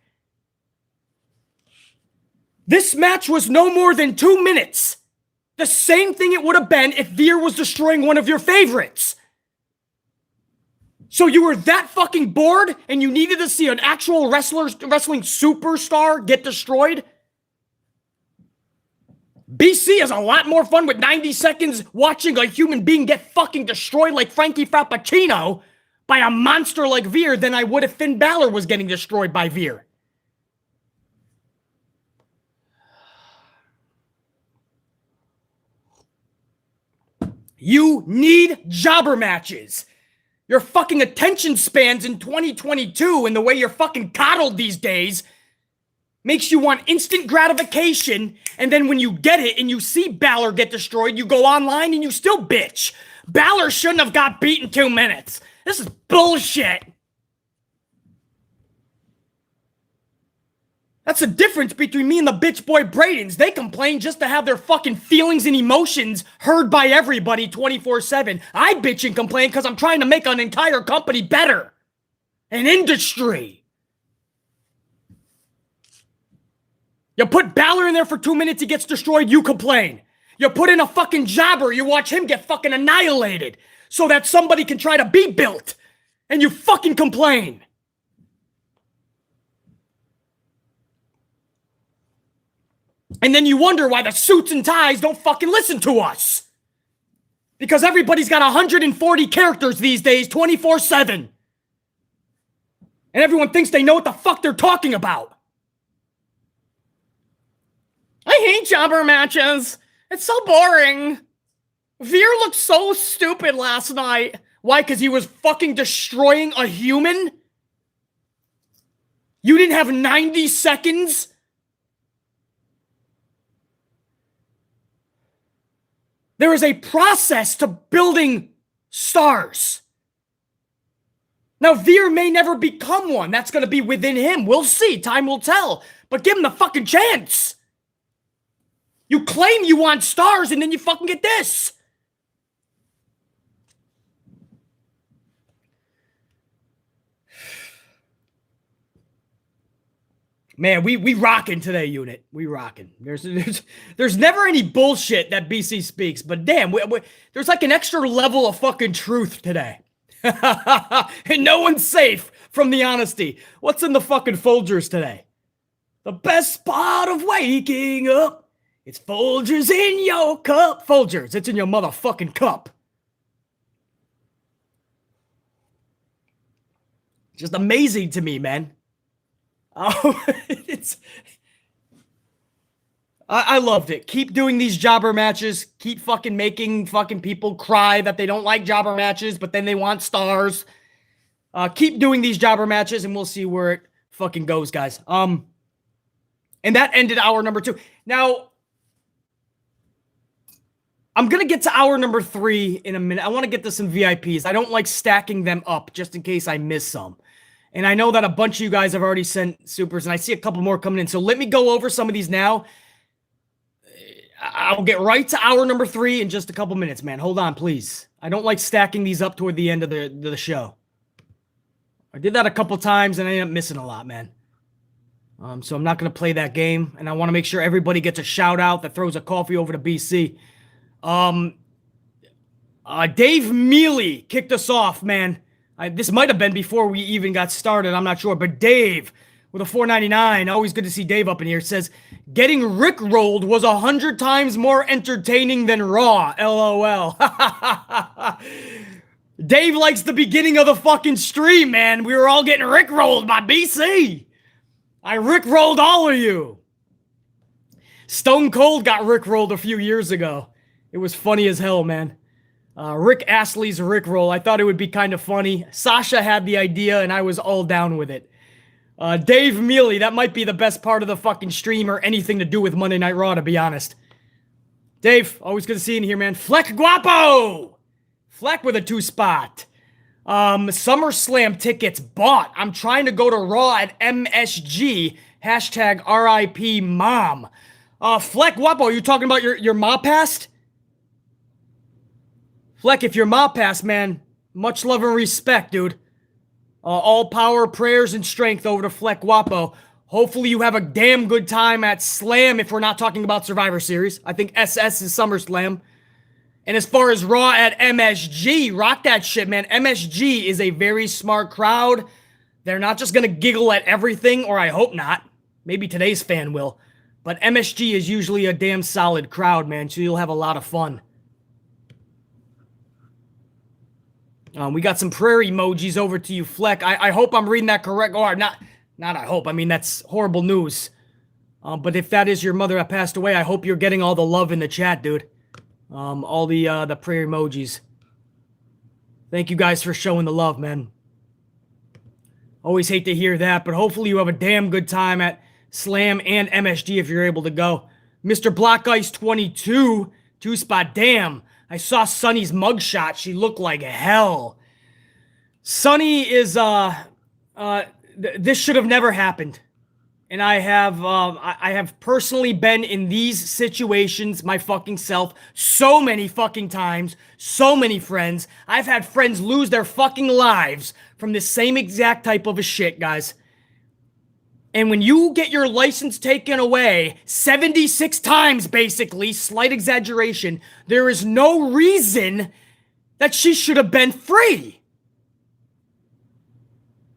This match was no more than 2 minutes. The same thing it would have been if Veer was destroying one of your favorites. So you were that fucking bored and you needed to see an actual wrestling superstar get destroyed? BC is a lot more fun with 90 seconds watching a human being get fucking destroyed like Frankie Frappuccino by a monster like Veer than I would if Finn Balor was getting destroyed by Veer. You need jobber matches. Your fucking attention spans in 2022 and the way you're fucking coddled these days makes you want instant gratification, and then when you get it and you see Balor get destroyed, you go online and you still bitch. Balor shouldn't have got beat in 2 minutes. This is bullshit. That's the difference between me and the bitch boy Bradens. They complain just to have their fucking feelings and emotions heard by everybody 24/7. I bitch and complain because I'm trying to make an entire company better. An industry. You put Balor in there for 2 minutes, he gets destroyed, you complain. You put in a fucking jobber, you watch him get fucking annihilated so that somebody can try to be built, and you fucking complain. And then you wonder why the suits and ties don't fucking listen to us. Because everybody's got 140 characters these days, 24/7. And everyone thinks they know what the fuck they're talking about. I hate hate jobber matches. It's so boring. Veer looked so stupid last night. Why? Because he was fucking destroying a human? You didn't have 90 seconds? There is a process to building stars. Now, Veer may never become one. That's going to be within him. We'll see. Time will tell. But give him the fucking chance. You claim you want stars, and then you fucking get this. Man, we rocking today, unit. We rocking. There's never any bullshit that BC speaks, but damn, there's like an extra level of fucking truth today. And no one's safe from the honesty. What's in the fucking Folgers today? The best part of waking up. It's Folgers in your cup. Folgers, it's in your motherfucking cup. Just amazing to me, man. Oh, I loved it. Keep doing these jobber matches. Keep fucking making fucking people cry that they don't like jobber matches, but then they want stars. Keep doing these jobber matches, and we'll see where it fucking goes, guys. And that ended hour number 2. Now, I'm going to get to hour number 3 in a minute. I want to get to some VIPs. I don't like stacking them up just in case I miss some. And I know that a bunch of you guys have already sent supers, and I see a couple more coming in. So let me go over some of these now. I'll get right to hour number 3 in just a couple minutes, man. Hold on, please. I don't like stacking these up toward the end of the show. I did that a couple times, and I ended up missing a lot, man. So I'm not going to play that game, and I want to make sure everybody gets a shout-out that throws a coffee over to BC. Dave Mealy kicked us off, man. This might have been before we even got started. I'm not sure. But Dave, with a $4.99, always good to see Dave up in here, says, getting rickrolled was 100 times more entertaining than Raw. LOL. Dave likes the beginning of the fucking stream, man. We were all getting rickrolled by BC. I rickrolled all of you. Stone Cold got rickrolled a few years ago. It was funny as hell, man. Rick Astley's Rickroll. I thought it would be kind of funny. Sasha had the idea, and I was all down with it. Dave Mealy, that might be the best part of the fucking stream or anything to do with Monday Night Raw, to be honest. Dave, always good to see you in here, man. Fleck Guapo! Fleck with a 2-spot. SummerSlam tickets bought. I'm trying to go to Raw at MSG. Hashtag RIP mom. Fleck Guapo, are you talking about your ma passed? Fleck, if your ma passed, man, much love and respect, dude. All power, prayers, and strength over to Fleck Guapo. Hopefully you have a damn good time at Slam if we're not talking about Survivor Series. I think SS is SummerSlam. And as far as Raw at MSG, rock that shit, man. MSG is a very smart crowd. They're not just going to giggle at everything, or I hope not. Maybe today's fan will. But MSG is usually a damn solid crowd, man, so you'll have a lot of fun. We got some prayer emojis over to you, Fleck. I hope I'm reading that correct. Or not I hope. I mean, that's horrible news. But if that is your mother that passed away, I hope you're getting all the love in the chat, dude. All the prayer emojis. Thank you guys for showing the love, man. Always hate to hear that, but hopefully you have a damn good time at Slam and MSG if you're able to go. Mr. Black Ice 22, 2-spot. Damn. I saw Sunny's mugshot. She looked like hell. Sunny is, this should have never happened. And I have personally been in these situations my fucking self so many fucking times, so many friends. I've had friends lose their fucking lives from this same exact type of a shit, guys. And when you get your license taken away 76 times, basically, slight exaggeration, there is no reason that she should have been free.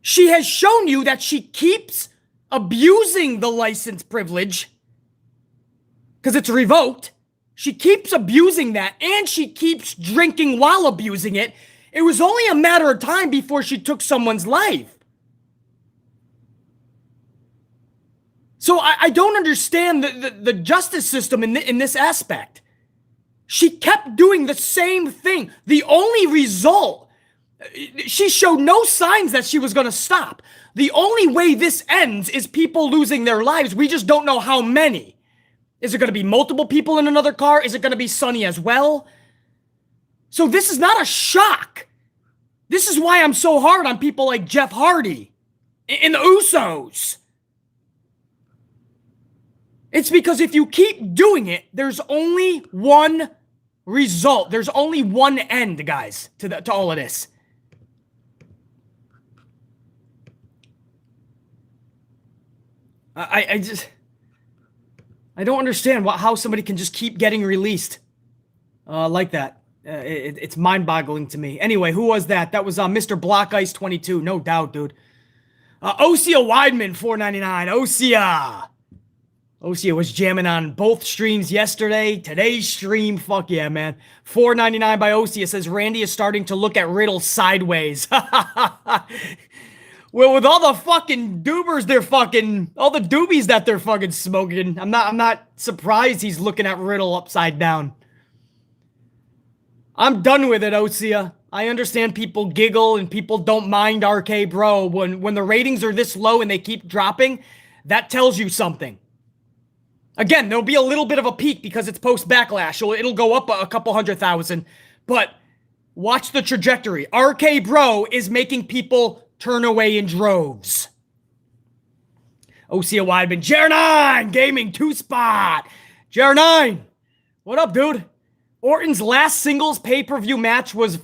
She has shown you that she keeps abusing the license privilege because it's revoked. She keeps abusing that, and she keeps drinking while abusing it. It was only a matter of time before she took someone's life. So I don't understand the justice system in this aspect. She kept doing the same thing. The only result, she showed no signs that she was going to stop. The only way this ends is people losing their lives. We just don't know how many. Is it going to be multiple people in another car? Is it going to be Sonny as well? So this is not a shock. This is why I'm so hard on people like Jeff Hardy and the Usos. It's because if you keep doing it, there's only one result. There's only one end, guys, to all of this. I don't understand how somebody can just keep getting released like that. It's mind-boggling to me. Anyway, who was that? That was Mr. Block Ice 22. No doubt, dude. Osea Weidman, $4.99. Osea was jamming on both streams yesterday. Today's stream, fuck yeah, man. $4.99 by Osea says Randy is starting to look at Riddle sideways. Well, with all the fucking doobers all the doobies that they're fucking smoking, I'm not surprised he's looking at Riddle upside down. I'm done with it, Osea. I understand people giggle and people don't mind RK Bro. When the ratings are this low and they keep dropping, that tells you something. Again, there'll be a little bit of a peak because it's post-backlash, so it'll go up a couple 100,000. But watch the trajectory. RK Bro is making people turn away in droves. Osea Weidman, JR9 Gaming 2-spot. JR9, what up, dude? Orton's last singles pay-per-view match was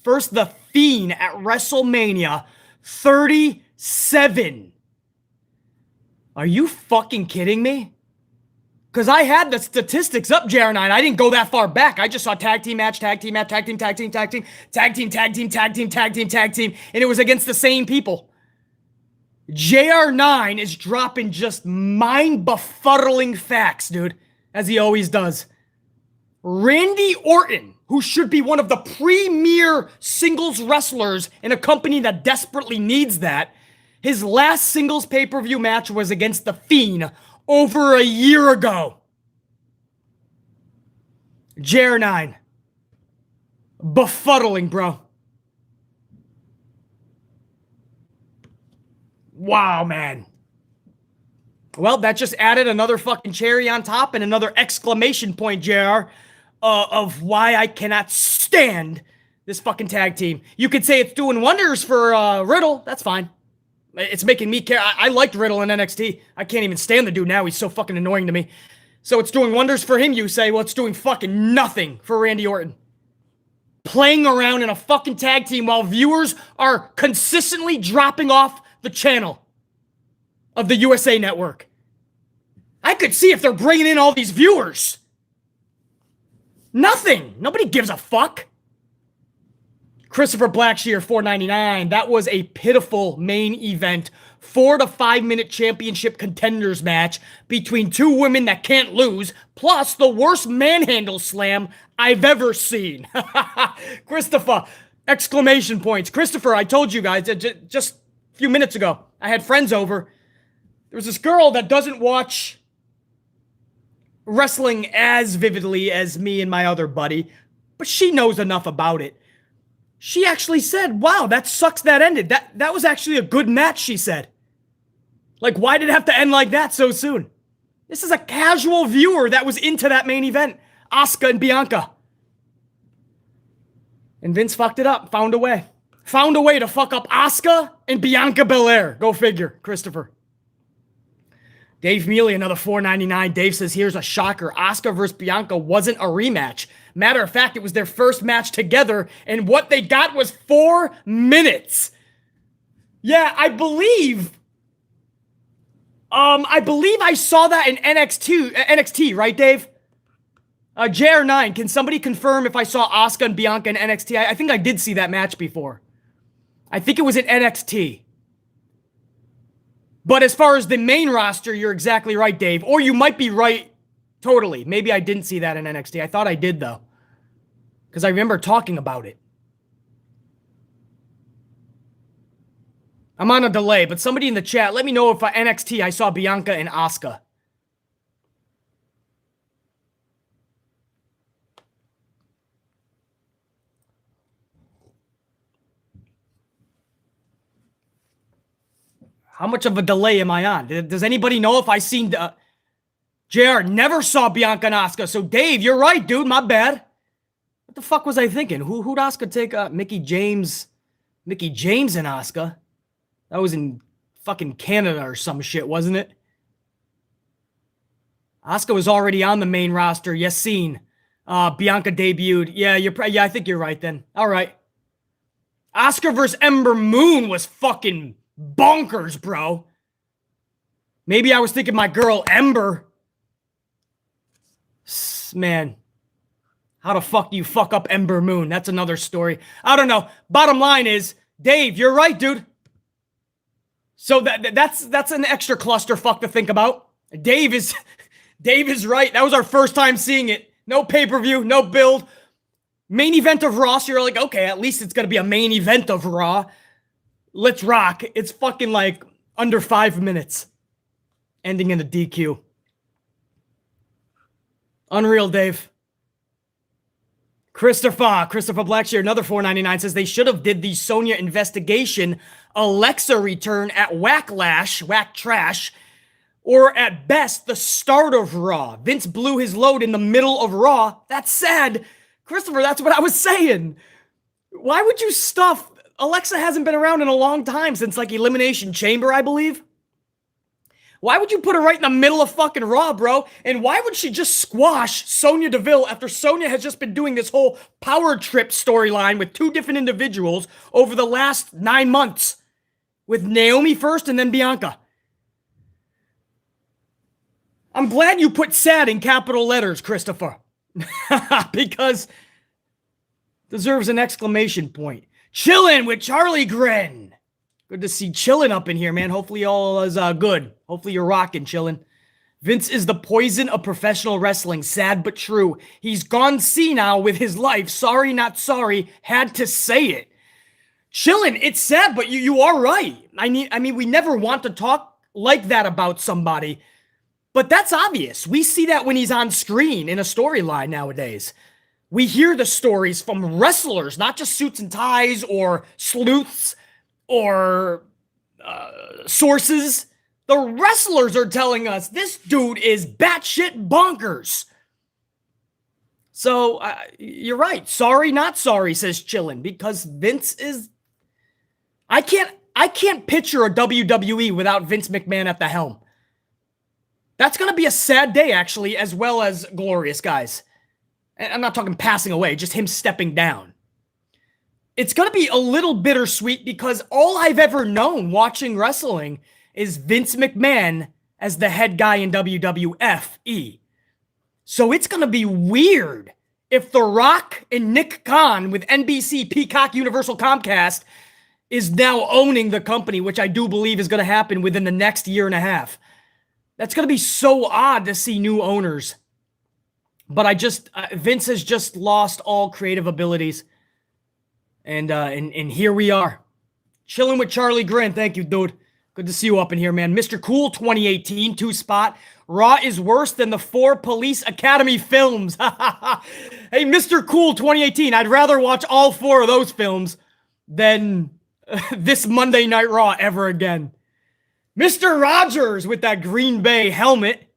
first The Fiend at WrestleMania 37. Are you fucking kidding me? Because I had the statistics up, JR9. I didn't go that far back. I just saw tag team match, tag team match, tag team, tag team, tag team, tag team, tag team, tag team, tag team, tag team, and it was against the same people. JR9 is dropping just mind-befuddling facts, dude, as he always does. Randy Orton, who should be one of the premier singles wrestlers in a company that desperately needs that, his last singles pay-per-view match was against The Fiend over a year ago. JR9. Befuddling, bro. Wow, man. Well, that just added another fucking cherry on top and another exclamation point, JR, of why I cannot stand this fucking tag team. You could say it's doing wonders for Riddle. That's fine. It's making me care. I liked Riddle in NXT. I can't even stand the dude now. He's so fucking annoying to me. So it's doing wonders for him, you say. Well, it's doing fucking nothing for Randy Orton. Playing around in a fucking tag team while viewers are consistently dropping off the channel of the USA Network. I could see if they're bringing in all these viewers. Nothing. Nobody gives a fuck. Christopher Blackshear, $4.99. That was a pitiful main event 4 to 5 minute championship contenders match between two women that can't lose, plus the worst manhandle slam I've ever seen. Christopher, exclamation points. Christopher, I told you guys just a few minutes ago, I had friends over. There was this girl that doesn't watch wrestling as vividly as me and my other buddy, but she knows enough about it. She actually said, wow, that sucks that ended. That was actually a good match, she said. Like, why did it have to end like that so soon? This is a casual viewer that was into that main event. Asuka and Bianca. And Vince fucked it up. Found a way. Found a way to fuck up Asuka and Bianca Bel Air. Go figure, Christopher. Dave Mealy, another $4.99. Dave says, here's a shocker. Asuka versus Bianca wasn't a rematch. Matter of fact, it was their first match together, and what they got was 4 minutes. Yeah, I believe I saw that in NXT, right, Dave? JR9, can somebody confirm if I saw Asuka and Bianca in NXT? I think I did see that match before. I think it was in NXT. But as far as the main roster, you're exactly right, Dave. Or you might be right totally. Maybe I didn't see that in NXT. I thought I did, though. Because I remember talking about it. I'm on a delay, but somebody in the chat, let me know if NXT I saw Bianca and Asuka. How much of a delay am I on? Does anybody know if I seen... JR never saw Bianca and Asuka, so Dave, you're right, dude, my bad. What the fuck was I thinking? Who'd Asuka take? Mickie James and Asuka? That was in fucking Canada or some shit, wasn't it? Asuka was already on the main roster. Yes, seen. Bianca debuted. Yeah, I think you're right then. All right. Asuka versus Ember Moon was fucking bonkers, bro. Maybe I was thinking my girl Ember. Man. How the fuck do you fuck up Ember Moon? That's another story. I don't know. Bottom line is, Dave, you're right, dude. So that's an extra clusterfuck to think about. Dave is right. That was our first time seeing it. No pay-per-view, no build. Main event of Raw. So you're like, okay, at least it's gonna be a main event of Raw. Let's rock. It's fucking like under 5 minutes. Ending in a DQ. Unreal, Dave. Christopher Blackshear, another $4.99 says they should have did the Sonya investigation Alexa return at Whack Trash, or at best, the start of Raw. Vince blew his load in the middle of Raw. That's sad. Christopher, that's what I was saying. Why would you stuff... Alexa hasn't been around in a long time, since like Elimination Chamber, I believe. Why would you put her right in the middle of fucking Raw, bro? And why would she just squash Sonya Deville after Sonya has just been doing this whole power trip storyline with two different individuals over the last 9 months? With Naomi first and then Bianca. I'm glad you put sad in capital letters, Christopher. Because deserves an exclamation point. Chillin' with Charlie Grin. Good to see Chillin' up in here, man. Hopefully all is good. Hopefully you're rocking, Chillin'. Vince is the poison of professional wrestling. Sad but true. He's gone senile with his life. Sorry, not sorry. Had to say it. Chillin', it's sad, but you are right. I mean, we never want to talk like that about somebody. But that's obvious. We see that when he's on screen in a storyline nowadays. We hear the stories from wrestlers, not just suits and ties or sleuths or sources. The wrestlers are telling us this dude is batshit bonkers. So you're right. Sorry, not sorry, says Chillin', because Vince is... I can't picture a WWE without Vince McMahon at the helm. That's going to be a sad day, actually, as well as glorious, guys. And I'm not talking passing away, just him stepping down. It's going to be a little bittersweet because all I've ever known watching wrestling is Vince McMahon as the head guy in WWFE. So it's going to be weird if The Rock and Nick Khan with NBC, Peacock, Universal, Comcast is now owning the company, which I do believe is going to happen within the next year and a half. That's going to be so odd to see new owners. But Vince has just lost all creative abilities. And here we are. Chilling with Charlie Grin. Thank you, dude. Good to see you up in here, man. Mr. Cool 2018, 2-spot. Raw is worse than the 4 Police Academy films. Hey, Mr. Cool 2018, I'd rather watch all 4 of those films than this Monday Night Raw ever again. Mr. Rogers with that Green Bay helmet.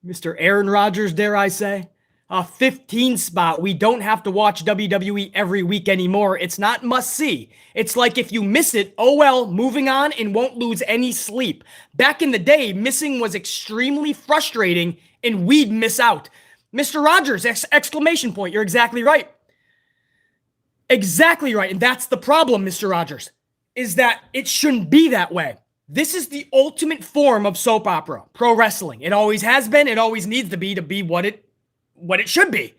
Mr. Aaron Rodgers, dare I say. A 15 spot. We don't have to watch WWE every week anymore. It's not must see. It's like if you miss it, oh well, moving on and won't lose any sleep. Back in the day, missing was extremely frustrating and we'd miss out. Mr. Rogers, exclamation point. You're exactly right. Exactly right. And that's the problem, Mr. Rogers, is that it shouldn't be that way. This is the ultimate form of soap opera, pro wrestling. It always has been. It always needs to be what it should be.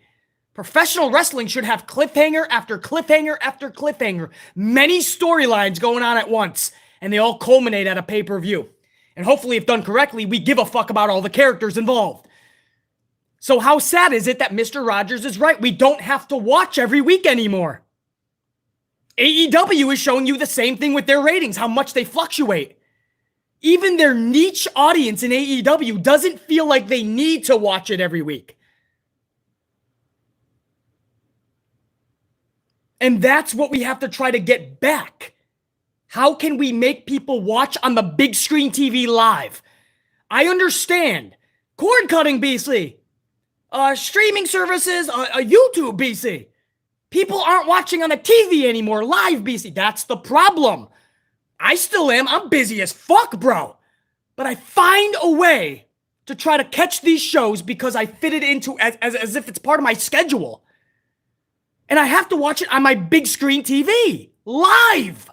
Professional wrestling should have cliffhanger after cliffhanger after cliffhanger. Many storylines going on at once, and they all culminate at a pay-per-view. And hopefully, if done correctly, we give a fuck about all the characters involved. So how sad is it that Mr. Rogers is right? We don't have to watch every week anymore. AEW is showing you the same thing with their ratings, how much they fluctuate. Even their niche audience in AEW doesn't feel like they need to watch it every week. And that's what we have to try to get back. How can we make people watch on the big screen TV live? I understand. Cord cutting, BC. Streaming services, YouTube, BC. People aren't watching on the TV anymore, live, BC. That's the problem. I still am. I'm busy as fuck, bro. But I find a way to try to catch these shows because I fit it into as if it's part of my schedule. And I have to watch it on my big screen TV, live.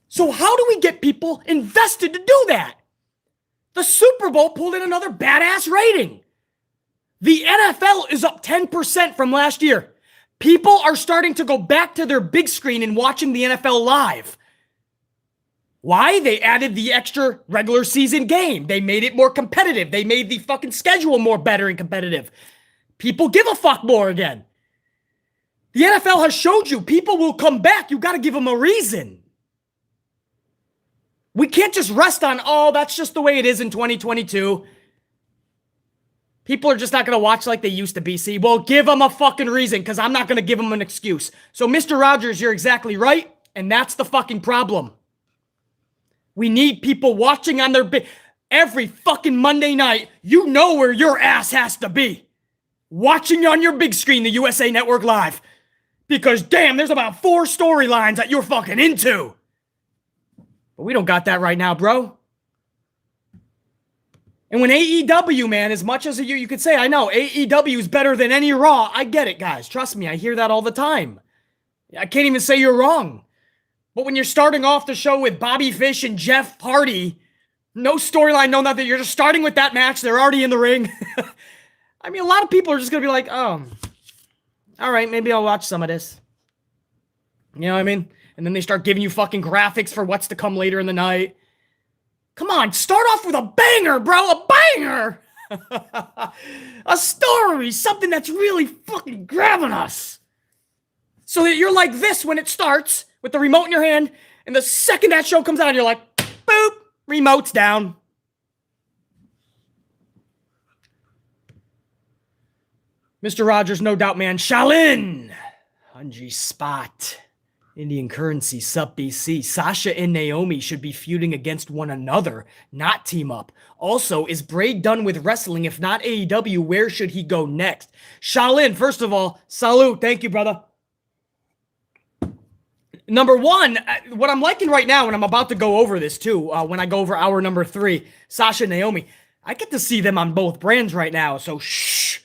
So how do we get people invested to do that? The Super Bowl pulled in another badass rating. The NFL is up 10% from last year. People are starting to go back to their big screen and watching the NFL live. Why? They added the extra regular season game. They made it more competitive. They made the fucking schedule more better and competitive. People give a fuck more again. The NFL has showed you people will come back. You got to give them a reason. We can't just rest on, oh, that's just the way it is in 2022. People are just not going to watch like they used to, BC. Well, give them a fucking reason because I'm not going to give them an excuse. So, Mr. Rogers, you're exactly right. And that's the fucking problem. We need people watching on their every fucking Monday night. You know where your ass has to be. Watching on your big screen, the USA Network Live. Because, damn, there's about 4 storylines that you're fucking into. But we don't got that right now, bro. And when AEW, man, as much as you could say, I know, AEW is better than any Raw. I get it, guys. Trust me, I hear that all the time. I can't even say you're wrong. But when you're starting off the show with Bobby Fish and Jeff Hardy, no storyline, no nothing. You're just starting with that match. They're already in the ring. I mean, a lot of people are just going to be like, oh, all right, maybe I'll watch some of this. You know what I mean? And then they start giving you fucking graphics for what's to come later in the night. Come on, start off with a banger, bro, a banger. A story, something that's really fucking grabbing us. So that you're like this when it starts with the remote in your hand, and the second that show comes out, you're like, boop, remote's down. Mr. Rogers, no doubt, man. Shaolin. Hunji Spot. Indian Currency, Sup BC. Sasha and Naomi should be feuding against one another, not team up. Also, is Bray done with wrestling? If not AEW, where should he go next? Shaolin, first of all, salute. Thank you, brother. Number one, what I'm liking right now, and I'm about to go over this too, when I go over hour number 3, Sasha and Naomi, I get to see them on both brands right now, so shh.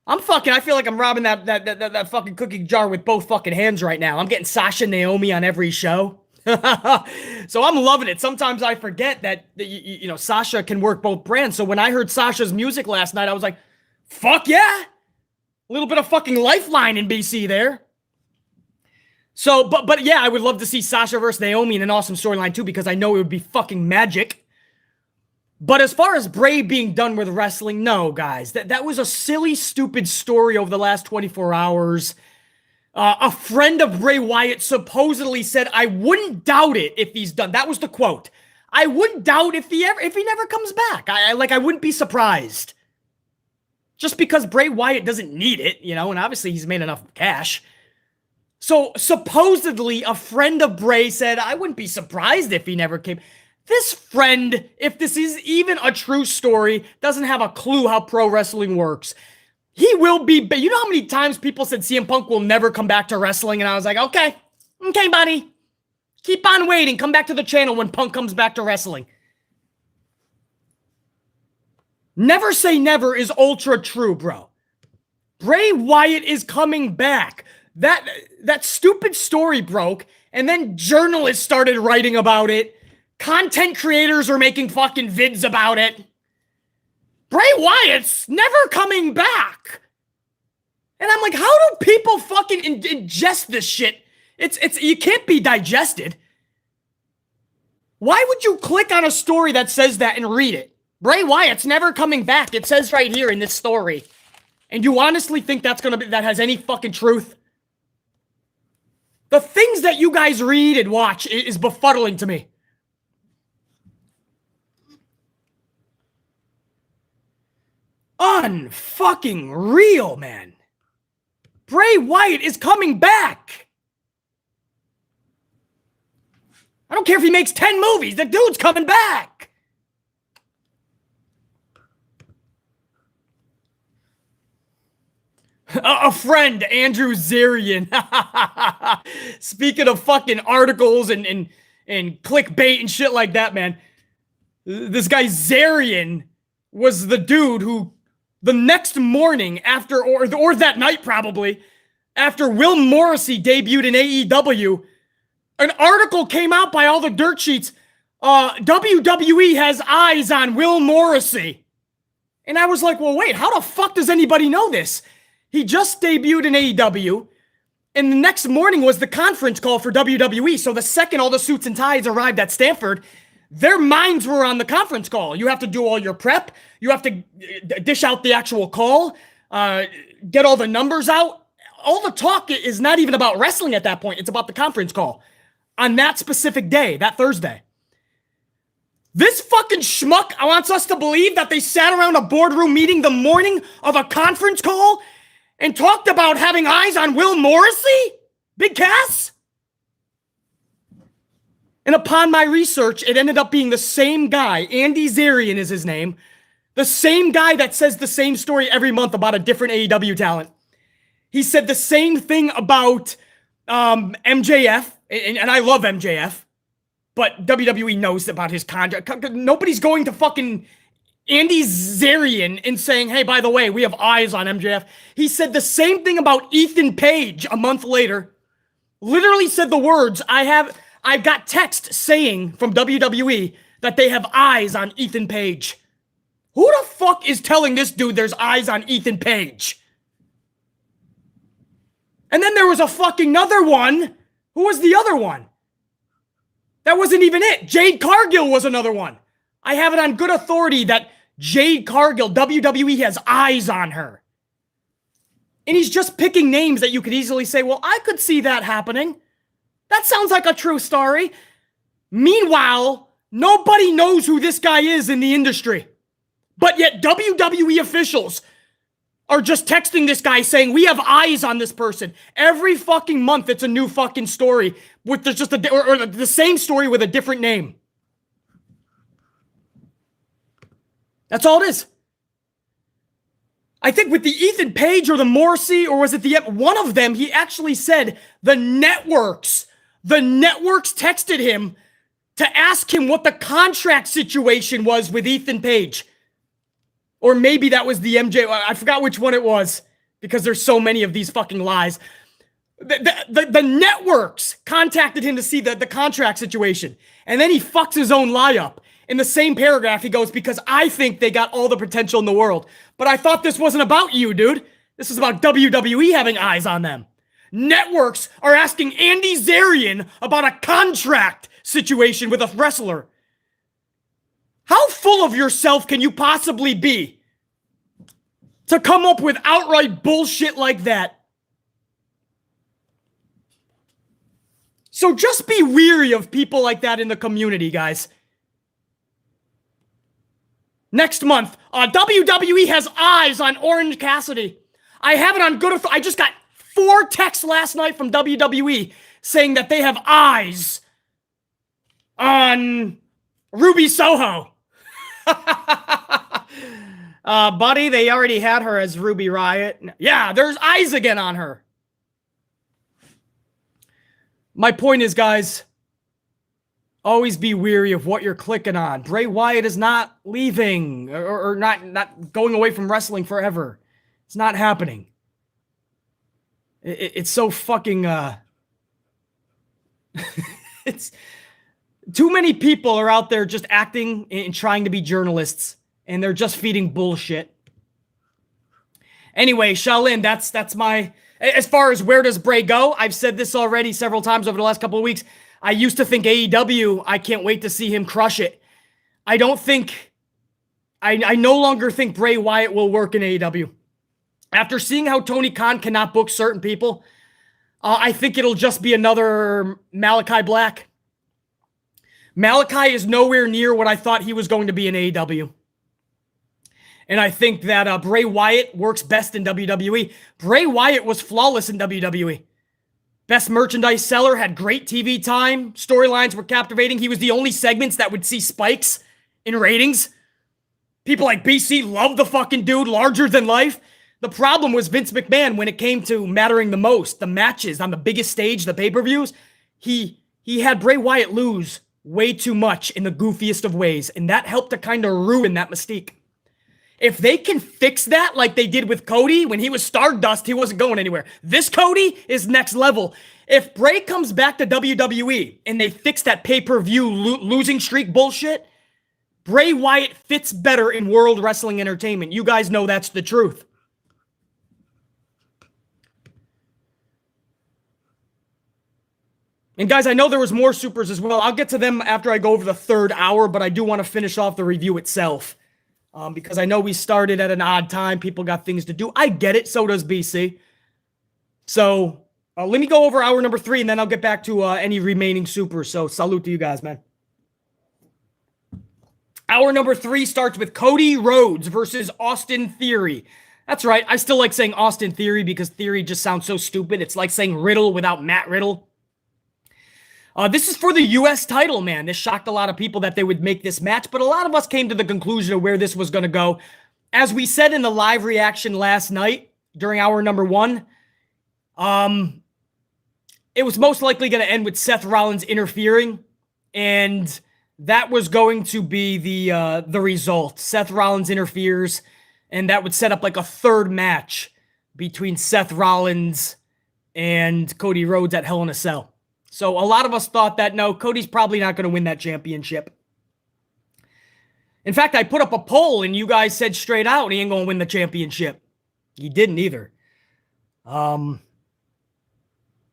I feel like I'm robbing that fucking cookie jar with both fucking hands right now. I'm getting Sasha and Naomi on every show. So I'm loving it. Sometimes I forget that, you know, Sasha can work both brands. So when I heard Sasha's music last night, I was like, fuck yeah. A little bit of fucking lifeline in BC there. So, but yeah, I would love to see Sasha versus Naomi in an awesome storyline too, because I know it would be fucking magic. But as far as Bray being done with wrestling, no, guys. That was a silly, stupid story over the last 24 hours. A friend of Bray Wyatt supposedly said, I wouldn't doubt it if he's done. That was the quote. I wouldn't doubt if he never comes back. I wouldn't be surprised. Just because Bray Wyatt doesn't need it, you know, and obviously he's made enough cash. So supposedly a friend of Bray said, I wouldn't be surprised if he never came. This friend, if this is even a true story, doesn't have a clue how pro wrestling works. He will be, you know how many times people said CM Punk will never come back to wrestling? And I was like, okay, buddy. Keep on waiting. Come back to the channel when Punk comes back to wrestling. Never say never is ultra true, bro. Bray Wyatt is coming back. That stupid story broke, and then journalists started writing about it. Content creators are making fucking vids about it. Bray Wyatt's never coming back. And I'm like, how do people fucking ingest this shit? It's you can't be digested. Why would you click on a story that says that and read it? Bray Wyatt's never coming back. It says right here in this story. And you honestly think that has any fucking truth? The things that you guys read and watch is befuddling to me. Unfucking real, man. Bray Wyatt is coming back. I don't care if he makes 10 movies. The dude's coming back. A friend, Andrew Zarian. Speaking of fucking articles and clickbait and shit like that, man. This guy Zarian was the dude who, the next morning after, or that night probably, after Will Morrissey debuted in AEW, an article came out by all the dirt sheets. WWE has eyes on Will Morrissey. And I was like, well, wait, how the fuck does anybody know this? He just debuted in AEW, and the next morning was the conference call for WWE. So the second all the suits and ties arrived at Stamford, their minds were on the conference call. You have to do all your prep. You have to dish out the actual call, get all the numbers out. All the talk is not even about wrestling at that point. It's about the conference call on that specific day, that Thursday. This fucking schmuck wants us to believe that they sat around a boardroom meeting the morning of a conference call and talked about having eyes on Will Morrissey? Big Cass? And upon my research, it ended up being the same guy. Andy Zarian is his name. The same guy that says the same story every month about a different AEW talent. He said the same thing about MJF, and I love MJF, but WWE knows about his contract. Nobody's going to fucking Andy Zarian and saying, hey, by the way, we have eyes on MJF. He said the same thing about Ethan Page a month later. Literally said the words, I got text saying from WWE that they have eyes on Ethan Page. Who the fuck is telling this dude there's eyes on Ethan Page? And then there was a fucking another one. Who was the other one? That wasn't even it. Jade Cargill was another one. I have it on good authority that Jade Cargill, WWE has eyes on her. And he's just picking names that you could easily say, well, I could see that happening. That sounds like a true story. Meanwhile, nobody knows who this guy is in the industry. But yet WWE officials are just texting this guy saying, we have eyes on this person. Every fucking month, it's a new fucking story with just or the same story with a different name. That's all it is. I think with the Ethan Page or the Morrissey, or was it one of them, he actually said the networks texted him to ask him what the contract situation was with Ethan Page. Or maybe that was the MJ. I forgot which one it was because there's so many of these fucking lies. The networks contacted him to see the contract situation. And then he fucks his own lie up. In the same paragraph, he goes, because I think they got all the potential in the world. But I thought this wasn't about you, dude. This is about WWE having eyes on them. Networks are asking Andy Zarian about a contract situation with a wrestler. How full of yourself can you possibly be to come up with outright bullshit like that? So just be weary of people like that in the community, guys. Next month, WWE has eyes on Orange Cassidy. I have it on good authority. I just got 4 texts last night from WWE saying that they have eyes on Ruby Soho. Buddy, they already had her as Ruby Riott. Yeah, there's eyes again on her. My point is, guys, always be weary of what you're clicking on. Bray Wyatt is not leaving or not going away from wrestling forever. It's not happening. It's so fucking it's too many people are out there just acting and trying to be journalists, and they're just feeding bullshit. Anyway, Shaolin, that's my, as far as where does Bray go, I've said this already several times over the last couple of weeks. I used to think AEW, I can't wait to see him crush it. I no longer think Bray Wyatt will work in AEW. After seeing how Tony Khan cannot book certain people, I think it'll just be another Malachi Black. Malachi is nowhere near what I thought he was going to be in AEW. And I think that Bray Wyatt works best in WWE. Bray Wyatt was flawless in WWE. Best merchandise seller, had great TV time. Storylines were captivating. He was the only segments that would see spikes in ratings. People like BC loved the fucking dude, larger than life. The problem was Vince McMahon when it came to mattering the most, the matches on the biggest stage, the pay-per-views. He had Bray Wyatt lose way too much in the goofiest of ways, and that helped to kind of ruin that mystique. If they can fix that like they did with Cody, when he was Stardust, he wasn't going anywhere. This Cody is next level. If Bray comes back to WWE and they fix that pay-per-view losing streak bullshit, Bray Wyatt fits better in World Wrestling Entertainment. You guys know that's the truth. And guys, I know there was more supers as well. I'll get to them after I go over the third hour, but I do want to finish off the review itself. Because I know we started at an odd time. People got things to do. I get it. So does BC. So let me go over hour number 3, and then I'll get back to any remaining supers. So salute to you guys, man. Hour number 3 starts with Cody Rhodes versus Austin Theory. That's right. I still like saying Austin Theory because Theory just sounds so stupid. It's like saying Riddle without Matt Riddle. This is for the U.S. title, man. This shocked a lot of people that they would make this match, but a lot of us came to the conclusion of where this was going to go. As we said in the live reaction last night during hour number 1, it was most likely going to end with Seth Rollins interfering, and that was going to be the result. Seth Rollins interferes, and that would set up like a third match between Seth Rollins and Cody Rhodes at Hell in a Cell. So a lot of us thought that, no, Cody's probably not going to win that championship. In fact, I put up a poll and you guys said straight out he ain't going to win the championship. He didn't either. But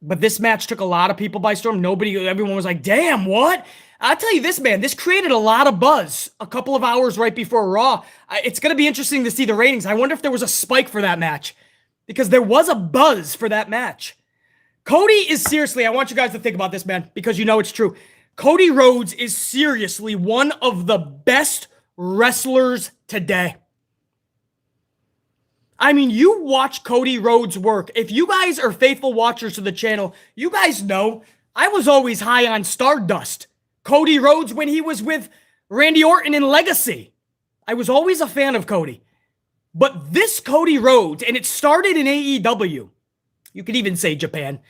this match took a lot of people by storm. Everyone was like, damn, what? I'll tell you this, man, this created a lot of buzz a couple of hours right before Raw. It's going to be interesting to see the ratings. I wonder if there was a spike for that match because there was a buzz for that match. Cody is seriously, I want you guys to think about this, man, because you know it's true. Cody Rhodes is seriously one of the best wrestlers today. I mean, you watch Cody Rhodes work. If you guys are faithful watchers to the channel, you guys know I was always high on Stardust. Cody Rhodes when he was with Randy Orton in Legacy. I was always a fan of Cody. But this Cody Rhodes, and it started in AEW. You could even say Japan.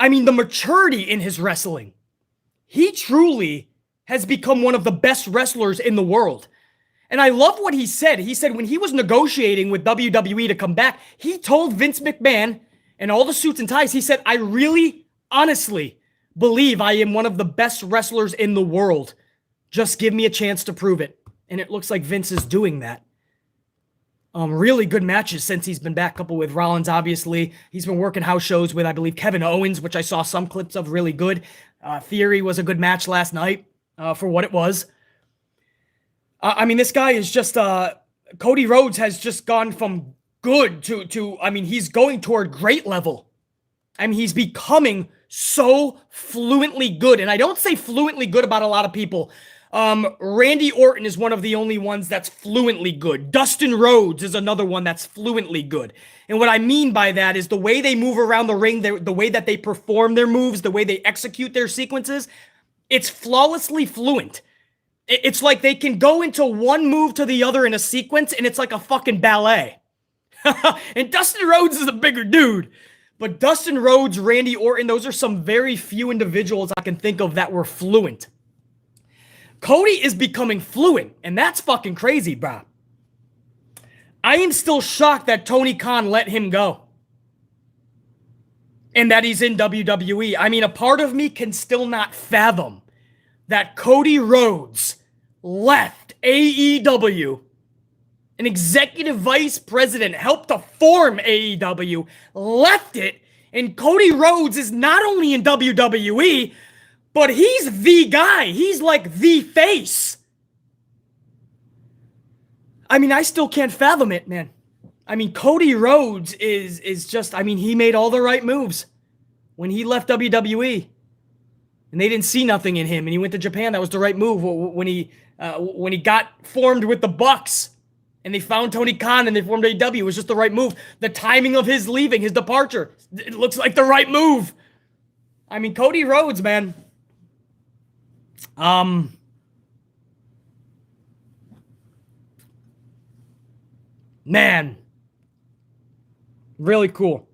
I mean, the maturity in his wrestling. He truly has become one of the best wrestlers in the world. And I love what he said. He said when he was negotiating with WWE to come back, he told Vince McMahon and all the suits and ties, he said, I really, honestly believe I am one of the best wrestlers in the world. Just give me a chance to prove it. And it looks like Vince is doing that. Really good matches since he's been back. Couple with Rollins, obviously. He's been working house shows with, I believe, Kevin Owens, which I saw some clips of really good. Theory was a good match last night for what it was. I mean, this guy is just, Cody Rhodes has just gone from good to, I mean, he's going toward great level. I mean, he's becoming so fluently good. And I don't say fluently good about a lot of people. Randy Orton is one of the only ones that's fluently good. Dustin Rhodes is another one that's fluently good. And what I mean by that is the way they move around the ring, the way that they perform their moves, the way they execute their sequences, it's flawlessly fluent. It's like they can go into one move to the other in a sequence, and it's like a fucking ballet. And Dustin Rhodes is a bigger dude. But Dustin Rhodes, Randy Orton, those are some very few individuals I can think of that were fluent. Cody is becoming fluent, and that's fucking crazy, bro. I am still shocked that Tony Khan let him go. And that he's in WWE. I mean, a part of me can still not fathom that Cody Rhodes left AEW. An executive vice president helped to form AEW, left it, and Cody Rhodes is not only in WWE, but he's the guy. He's like the face. I mean, I still can't fathom it, man. I mean, Cody Rhodes is just, I mean, he made all the right moves. when he left WWE and they didn't see nothing in him and he went to Japan. That was the right move. When he got formed with the Bucks and they found Tony Khan and they formed AEW, it was just the right move. The timing of his leaving, his departure, it looks like the right move. I mean, Cody Rhodes, man. Man. Really cool.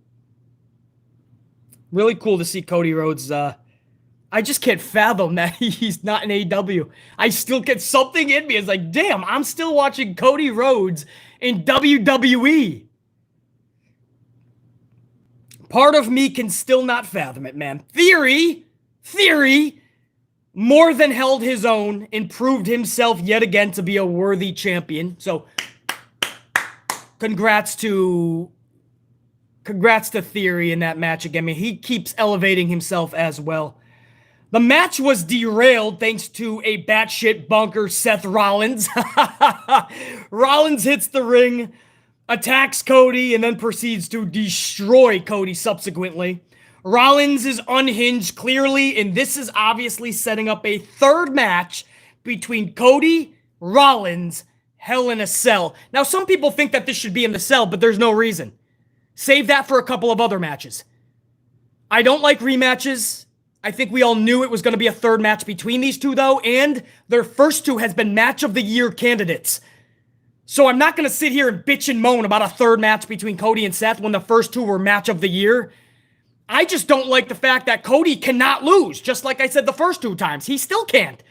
Really cool to see Cody Rhodes. I just can't fathom that he's not in AEW. I still get something in me. It's like, damn, I'm still watching Cody Rhodes in WWE. Part of me can still not fathom it, man. Theory, more than held his own and proved himself yet again to be a worthy champion. So, congrats to Theory in that match again. I mean, he keeps elevating himself as well. The match was derailed thanks to a batshit bunker Seth Rollins. Rollins hits the ring, attacks Cody, and then proceeds to destroy Cody subsequently. Rollins is unhinged clearly, and this is obviously setting up a third match between Cody, Rollins, Hell in a Cell. Now, some people think that this should be in the Cell, but there's no reason. Save that for a couple of other matches. I don't like rematches. I think we all knew it was going to be a third match between these two, though, and their first two has been match of the year candidates. So I'm not going to sit here and bitch and moan about a third match between Cody and Seth when the first two were match of the year. I just don't like the fact that Cody cannot lose, just like I said the first two times. He still can't.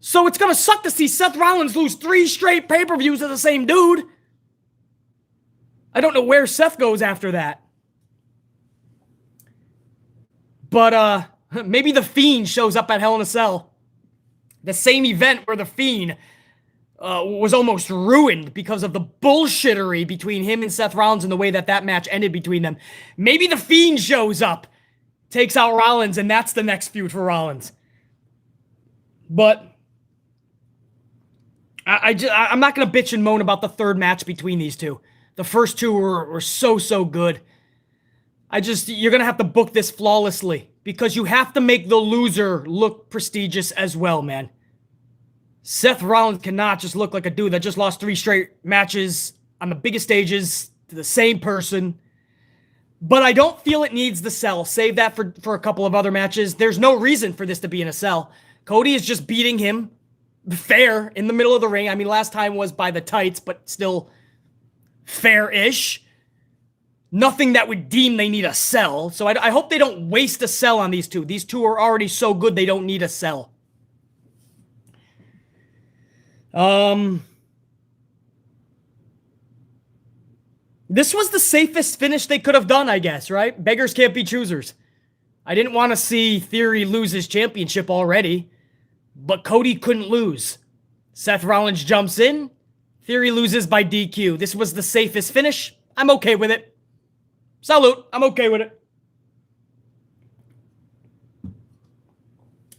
So it's going to suck to see Seth Rollins lose 3 straight pay-per-views to the same dude. I don't know where Seth goes after that. But maybe The Fiend shows up at Hell in a Cell. The same event where The Fiend was almost ruined because of the bullshittery between him and Seth Rollins and the way that match ended between them. Maybe The Fiend shows up, takes out Rollins, and that's the next feud for Rollins. But I'm not going to bitch and moan about the third match between these two. The first two were so good. You're going to have to book this flawlessly because you have to make the loser look prestigious as well, man. Seth Rollins cannot just look like a dude that just lost 3 straight matches on the biggest stages to the same person. But I don't feel it needs the Cell. Save that for a couple of other matches. There's no reason for this to be in a Cell. Cody is just beating him fair in the middle of the ring. I mean, last time was by the tights, but still fair-ish. Nothing that would deem they need a Cell. So I hope they don't waste a Cell on these two. These two are already so good they don't need a Cell. This was the safest finish they could have done, I guess, right? Beggars can't be choosers. I didn't want to see Theory lose his championship already, but Cody couldn't lose. Seth Rollins jumps in. Theory loses by DQ. This was the safest finish. I'm okay with it. Salute. I'm okay with it.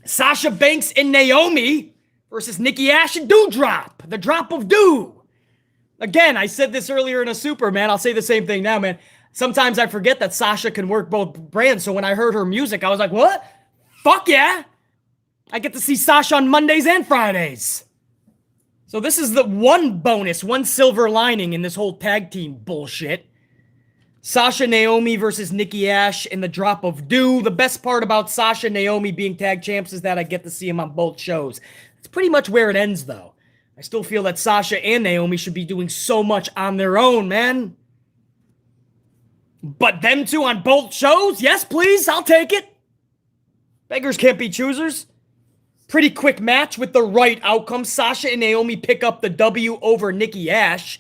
Sasha Banks and Naomi versus Nikki Ash and Doudrop. The drop of dew. Again, I said this earlier in a super, man. I'll say the same thing now, man. Sometimes I forget that Sasha can work both brands. So when I heard her music, I was like, what? Fuck yeah. I get to see Sasha on Mondays and Fridays. So this is the one bonus, one silver lining in this whole tag team bullshit. Sasha Naomi versus Nikki Ash in the drop of dew. The best part about Sasha Naomi being tag champs is that I get to see them on both shows. It's pretty much where it ends, though. I still feel that Sasha and Naomi should be doing so much on their own, man. But them two on both shows? Yes, please. I'll take it. Beggars can't be choosers. Pretty quick match with the right outcome. Sasha and Naomi pick up the W over Nikki Ash.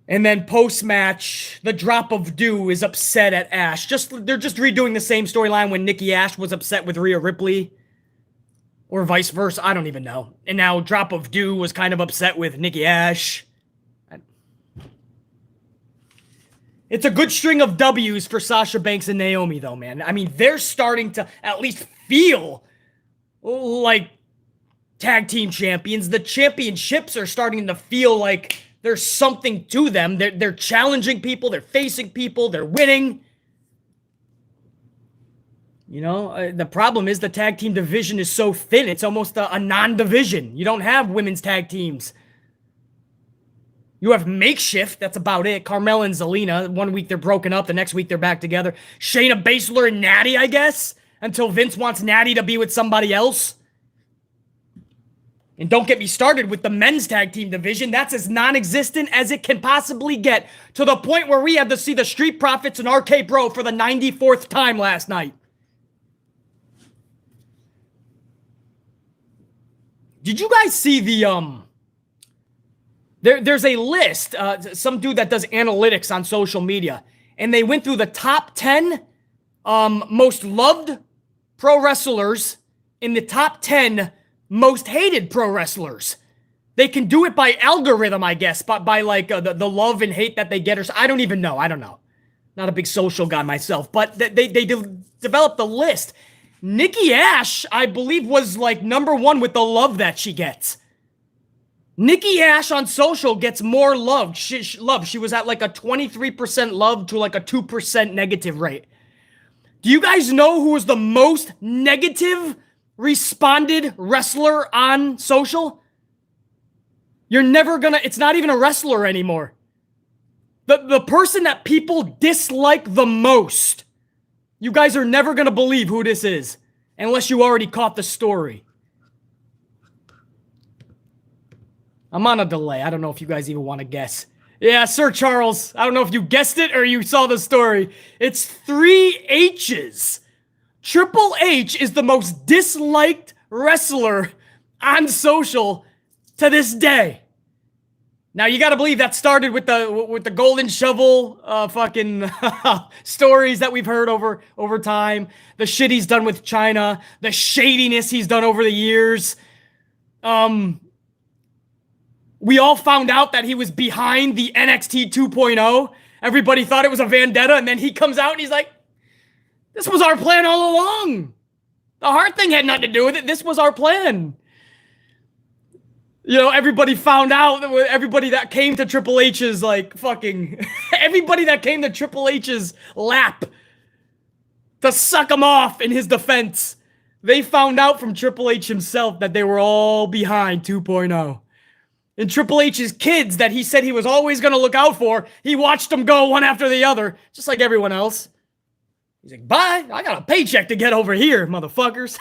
And then post-match, the drop of dew is upset at Ash. They're just redoing the same storyline when Nikki Ash was upset with Rhea Ripley. Or vice versa, I don't even know. And now Drop of Dew was kind of upset with Nikki Ash. It's a good string of W's for Sasha Banks and Naomi, though, man. I mean, they're starting to at least feel like tag team champions. The championships are starting to feel like there's something to them. They're challenging people. They're facing people. They're winning. You know, the problem is the tag team division is so thin. It's almost a non-division. You don't have women's tag teams. You have Makeshift. That's about it. Carmella and Zelina. One week they're broken up. The next week they're back together. Shayna Baszler and Natty, I guess. Until Vince wants Natty to be with somebody else. And don't get me started with the men's tag team division. That's as non-existent as it can possibly get. To the point where we had to see the Street Profits and RK Bro for the 94th time last night. Did you guys see the, there's a list, some dude that does analytics on social media, and they went through the top 10 most loved pro wrestlers in the top 10 most hated pro wrestlers. They can do it by algorithm, I guess, but by like the love and hate that they get, or I don't even know. I don't know. Not a big social guy myself, but they developed the list. Nikki Ash, I believe, was like #1 with the love that she gets. Nikki Ash on social gets more love. She was at like a 23% love to like a 2% negative rate. Do you guys know who was the most negative responded wrestler on social? You're never gonna, it's not even a wrestler anymore. The person that people dislike the most. You guys are never gonna believe who this is, unless you already caught the story. I'm on a delay. I don't know if you guys even want to guess. Yeah, Sir Charles. I don't know if you guessed it or you saw the story. It's 3 H's. Triple H is the most disliked wrestler on social to this day. Now you got to believe that started with the golden shovel fucking stories that we've heard over time. The shit he's done with China, the shadiness he's done over the years. We all found out that he was behind the NXT 2.0. Everybody thought it was a vendetta, and then he comes out and he's like, "This was our plan all along. The heart thing had nothing to do with it. This was our plan." You know, everybody found out, everybody that came to Triple H's, like, fucking, everybody that came to Triple H's lap to suck him off in his defense, they found out from Triple H himself that they were all behind 2.0. And Triple H's kids that he said he was always going to look out for, he watched them go one after the other, just like everyone else. He's like, bye, I got a paycheck to get over here, motherfuckers.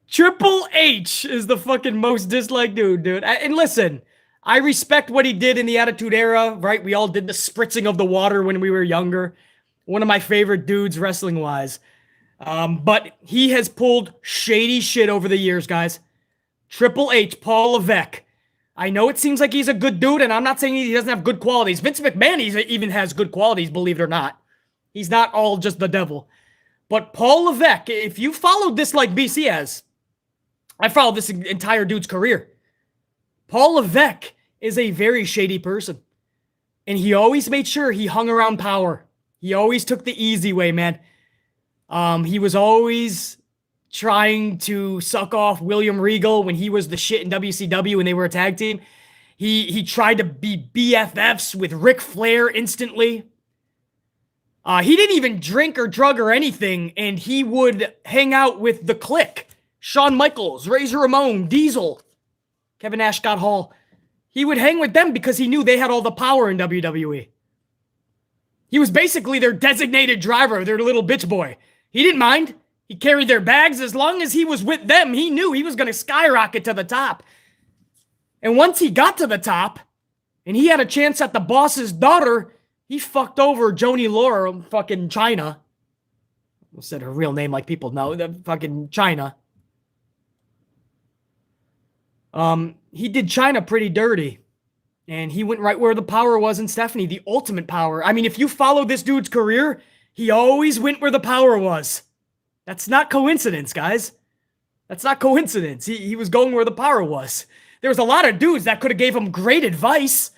Triple H is the fucking most disliked dude. And listen, I respect what he did in the Attitude Era, right? We all did the spritzing of the water when we were younger. One of my favorite dudes wrestling-wise. But he has pulled shady shit over the years, guys. Triple H, Paul Levesque. I know it seems like he's a good dude, and I'm not saying he doesn't have good qualities. Vince McMahon even has good qualities, believe it or not. He's not all just the devil. But Paul Levesque, if you followed this like BC has, I followed this entire dude's career. Paul Levesque is a very shady person. And he always made sure he hung around power. He always took the easy way, man. He was always trying to suck off William Regal when he was the shit in WCW and they were a tag team. He tried to be BFFs with Ric Flair instantly. He didn't even drink or drug or anything, and he would hang out with the Clique. Shawn Michaels, Razor Ramon, Diesel, Kevin Nash, Scott Hall. He would hang with them because he knew they had all the power in WWE. He was basically their designated driver, their little bitch boy. He didn't mind. He carried their bags. As long as he was with them, he knew he was going to skyrocket to the top. And once he got to the top, and he had a chance at the boss's daughter, he fucked over Joni Laura, fucking China. I said her real name like people know, the fucking China. He did China pretty dirty. And he went right where the power was in Stephanie, the ultimate power. I mean, if you follow this dude's career, he always went where the power was. That's not coincidence, guys. That's not coincidence. He was going where the power was. There was a lot of dudes that could have gave him great advice.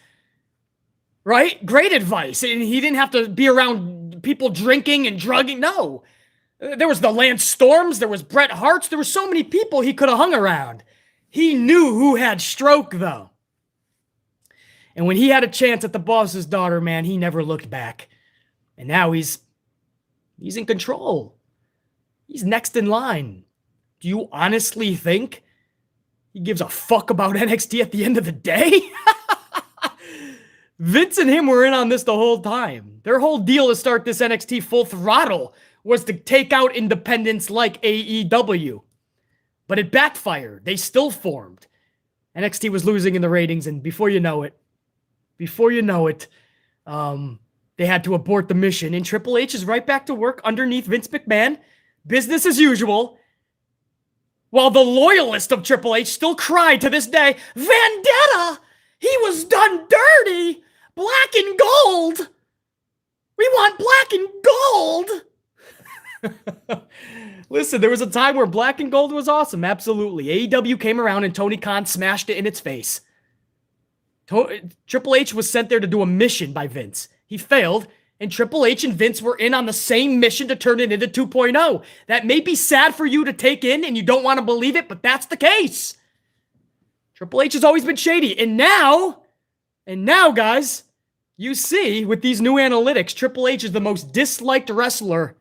Right? Great advice. And he didn't have to be around people drinking and drugging. No. There was the Lance Storms. There was Bret Harts. There were so many people he could have hung around. He knew who had stroke, though. And when he had a chance at the boss's daughter, man, he never looked back. And now he's He's in control. He's next in line. Do you honestly think he gives a fuck about NXT at the end of the day? Vince and him were in on this the whole time. Their whole deal to start this NXT full throttle was to take out independents like AEW. But it backfired. They still formed. NXT was losing in the ratings, and before you know it, they had to abort the mission, and Triple H is right back to work underneath Vince McMahon, business as usual, while the loyalist of Triple H still cry to this day, "Vendetta! He was done dirty! Black and gold! We want black and gold!" Listen, there was a time where black and gold was awesome, absolutely. AEW came around and Tony Khan smashed it in its face. Triple H was sent there to do a mission by Vince. He failed, and Triple H and Vince were in on the same mission to turn it into 2.0. That may be sad for you to take in, and you don't want to believe it, but that's the case. Triple H has always been shady, and now, guys, you see, with these new analytics, Triple H is the most disliked wrestler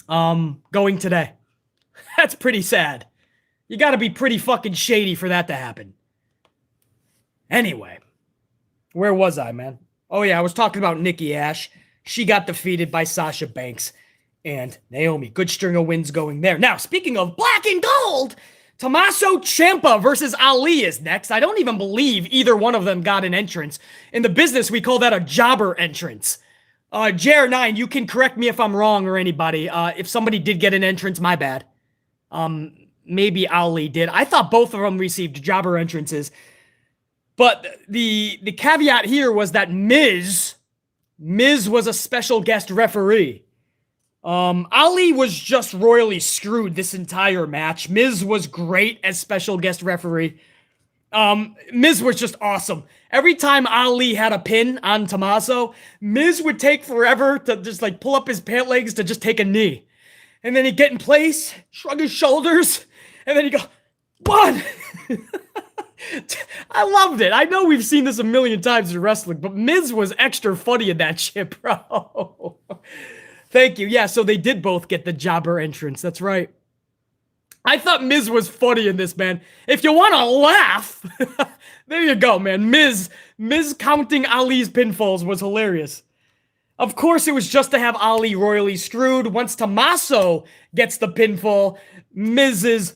going today. That's pretty sad. You got to be pretty fucking shady for that to happen. Anyway, where was I, man? Oh yeah, I was talking about Nikki Ash. She got defeated by Sasha Banks and Naomi. Good string of wins going there. Now, speaking of black and gold, Tomasso Ciampa versus Ali is next. I don't even believe either one of them got an entrance. In the business, we call that a jobber entrance. JR9, you can correct me if I'm wrong or anybody. If somebody did get an entrance, my bad. Maybe Ali did. I thought both of them received jobber entrances. But the caveat here was that Miz was a special guest referee. Ali was just royally screwed this entire match. Miz was great as special guest referee. Miz was just awesome. Every time Ali had a pin on Tomasso, Miz would take forever to just like pull up his pant legs to just take a knee. And then he'd get in place, shrug his shoulders, and then he'd go, one. I loved it. I know we've seen this a million times in wrestling, but Miz was extra funny in that shit, bro. Thank you. Yeah, so they did both get the jobber entrance. That's right. I thought Miz was funny in this, man. If you want to laugh, there you go, man. Miz counting Ali's pinfalls was hilarious. Of course, it was just to have Ali royally screwed. Once Tomasso gets the pinfall, Miz is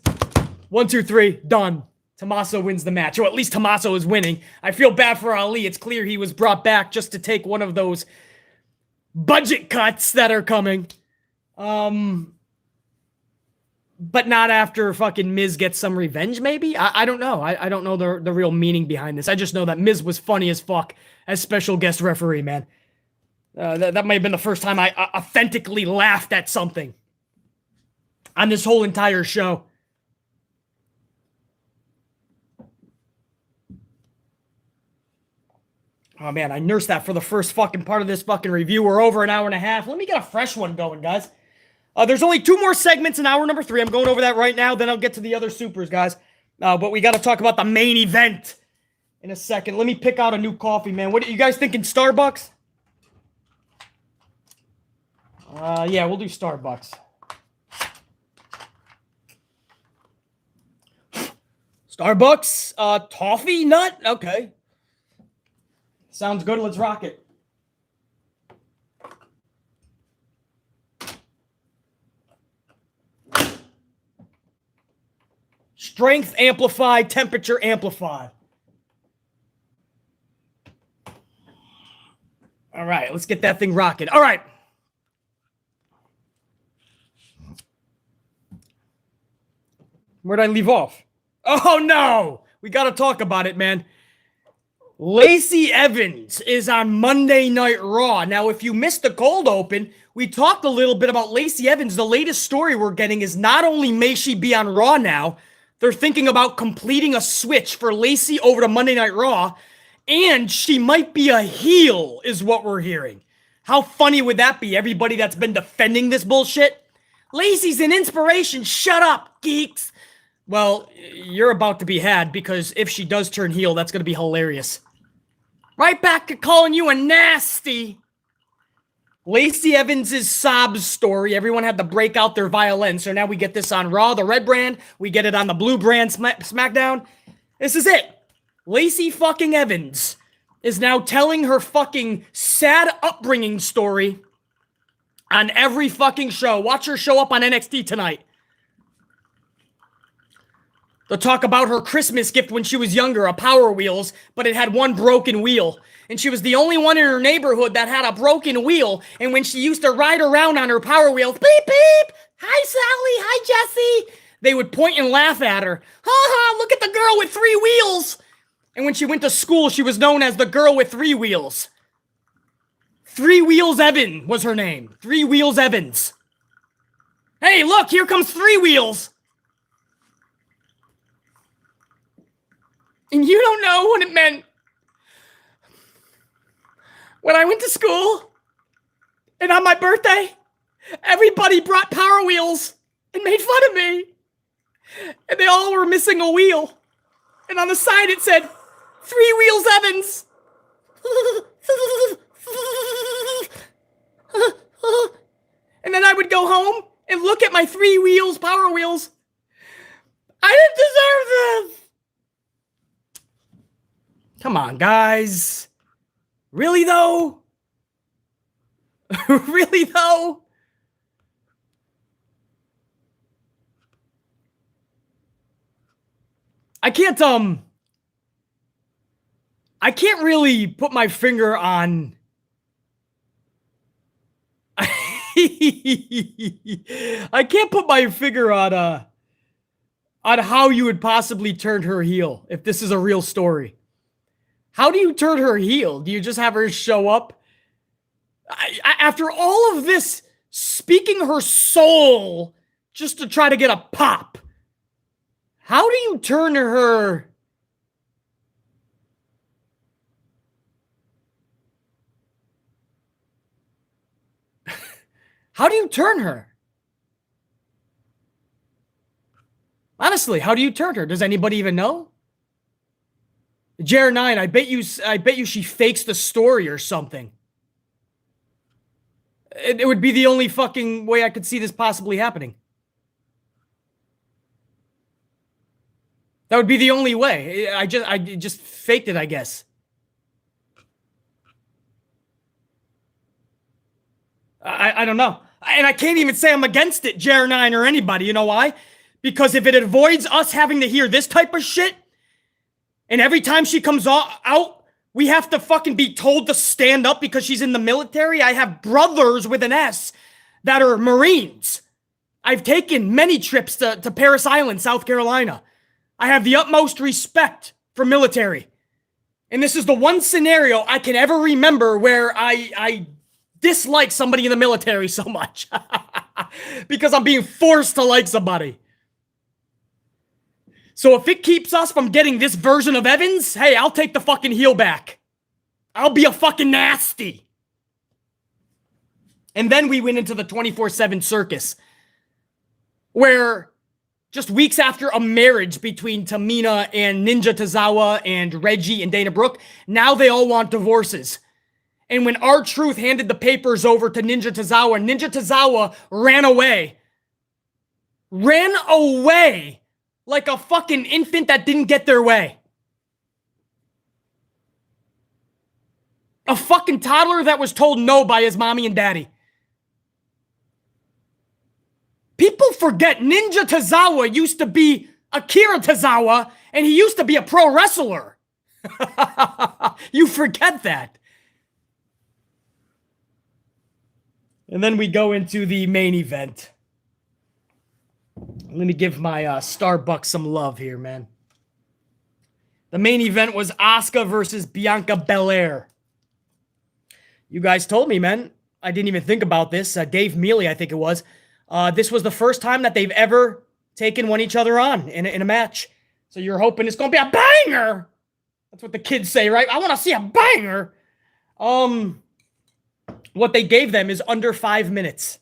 1, 2, 3, done. Tomasso wins the match, or at least Tomasso is winning. I feel bad for Ali. It's clear he was brought back just to take one of those budget cuts that are coming. But not after fucking Miz gets some revenge, maybe? I don't know. I don't know the real meaning behind this. I just know that Miz was funny as fuck as special guest referee, man. That might have been the first time I authentically laughed at something on this whole entire show. Oh, man, I nursed that for the first fucking part of this fucking review. We're over an hour and a half. Let me get a fresh one going, guys. There's only 2 more segments in hour number 3. I'm going over that right now. Then I'll get to the other supers, guys. But we got to talk about the main event in a second. Let me pick out a new coffee, man. What are you guys thinking, Starbucks? Yeah, we'll do Starbucks. Starbucks, toffee nut? Okay. Sounds good. Let's rock it. Strength amplified, temperature amplified. All right, let's get that thing rocking. All right. Where'd I leave off? Oh, no. We got to talk about it, man. Lacey Evans is on Monday Night Raw. Now, if you missed the cold open, we talked a little bit about Lacey Evans. The latest story we're getting is not only may she be on Raw now, they're thinking about completing a switch for Lacey over to Monday Night Raw, and she might be a heel, is what we're hearing. How funny would that be? Everybody that's been defending this bullshit? Lacey's an inspiration. Shut up, geeks. Well, you're about to be had, because if she does turn heel, that's going to be hilarious. Right back to calling you a nasty. Lacey Evans' sob story. Everyone had to break out their violin. So now we get this on Raw, the red brand. We get it on the blue brand, SmackDown. This is it. Lacey fucking Evans is now telling her fucking sad upbringing story on every fucking show. Watch her show up on NXT tonight. They'll talk about her Christmas gift when she was younger, a Power Wheels, but it had one broken wheel. And she was the only one in her neighborhood that had a broken wheel. And when she used to ride around on her Power Wheels, beep, beep, hi, Sally, hi, Jesse, they would point and laugh at her. Ha ha, look at the girl with 3 wheels. And when she went to school, she was known as the girl with 3 wheels. 3 Wheels Evan was her name. 3 Wheels Evans. Hey, look, here comes 3 Wheels. And you don't know what it meant. When I went to school, and on my birthday, everybody brought Power Wheels and made fun of me. And they all were missing a wheel. And on the side it said, 3 Wheels Evans. And then I would go home and look at my 3 wheels, Power Wheels. I didn't deserve this. Come on, guys. Really, though? Really, though? I can't really put my finger on... I can't put my finger on how you would possibly turn her heel if this is a real story. How do you turn her heel? Do you just have her show up? After all of this, speaking her soul just to try to get a pop, how do you turn her... How do you turn her? Honestly, how do you turn her? Does anybody even know? Jer9, I bet you she fakes the story or something. It would be the only fucking way I could see this possibly happening. That would be the only way. I just faked it, I guess. I don't know. And I can't even say I'm against it, Jer9 or anybody. You know why? Because if it avoids us having to hear this type of shit, and every time she comes out, we have to fucking be told to stand up because she's in the military. I have brothers with an S that are Marines. I've taken many trips to Parris Island, South Carolina. I have the utmost respect for military. And this is the one scenario I can ever remember where I dislike somebody in the military so much. Because I'm being forced to like somebody. So if it keeps us from getting this version of Evans, hey, I'll take the fucking heel back. I'll be a fucking nasty. And then we went into the 24/7 circus, where just weeks after a marriage between Tamina and Ninja Tozawa and Reggie and Dana Brooke, now they all want divorces. And when R-Truth handed the papers over to Ninja Tozawa ran away. Ran away like a fucking infant that didn't get their way. A fucking toddler that was told no by his mommy and daddy. People forget Ninja Tozawa used to be Akira Tozawa, and he used to be a pro wrestler. You forget that. And then we go into the main event. Let me give my Starbucks some love here, man. The main event was Asuka versus Bianca Bel Air. You guys told me, man. I didn't even think about this. Dave Mealy, I think it was. This was the first time that they've ever taken each other on in a match. So you're hoping it's going to be a banger. That's what the kids say, right? I want to see a banger. What they gave them is under 5 minutes.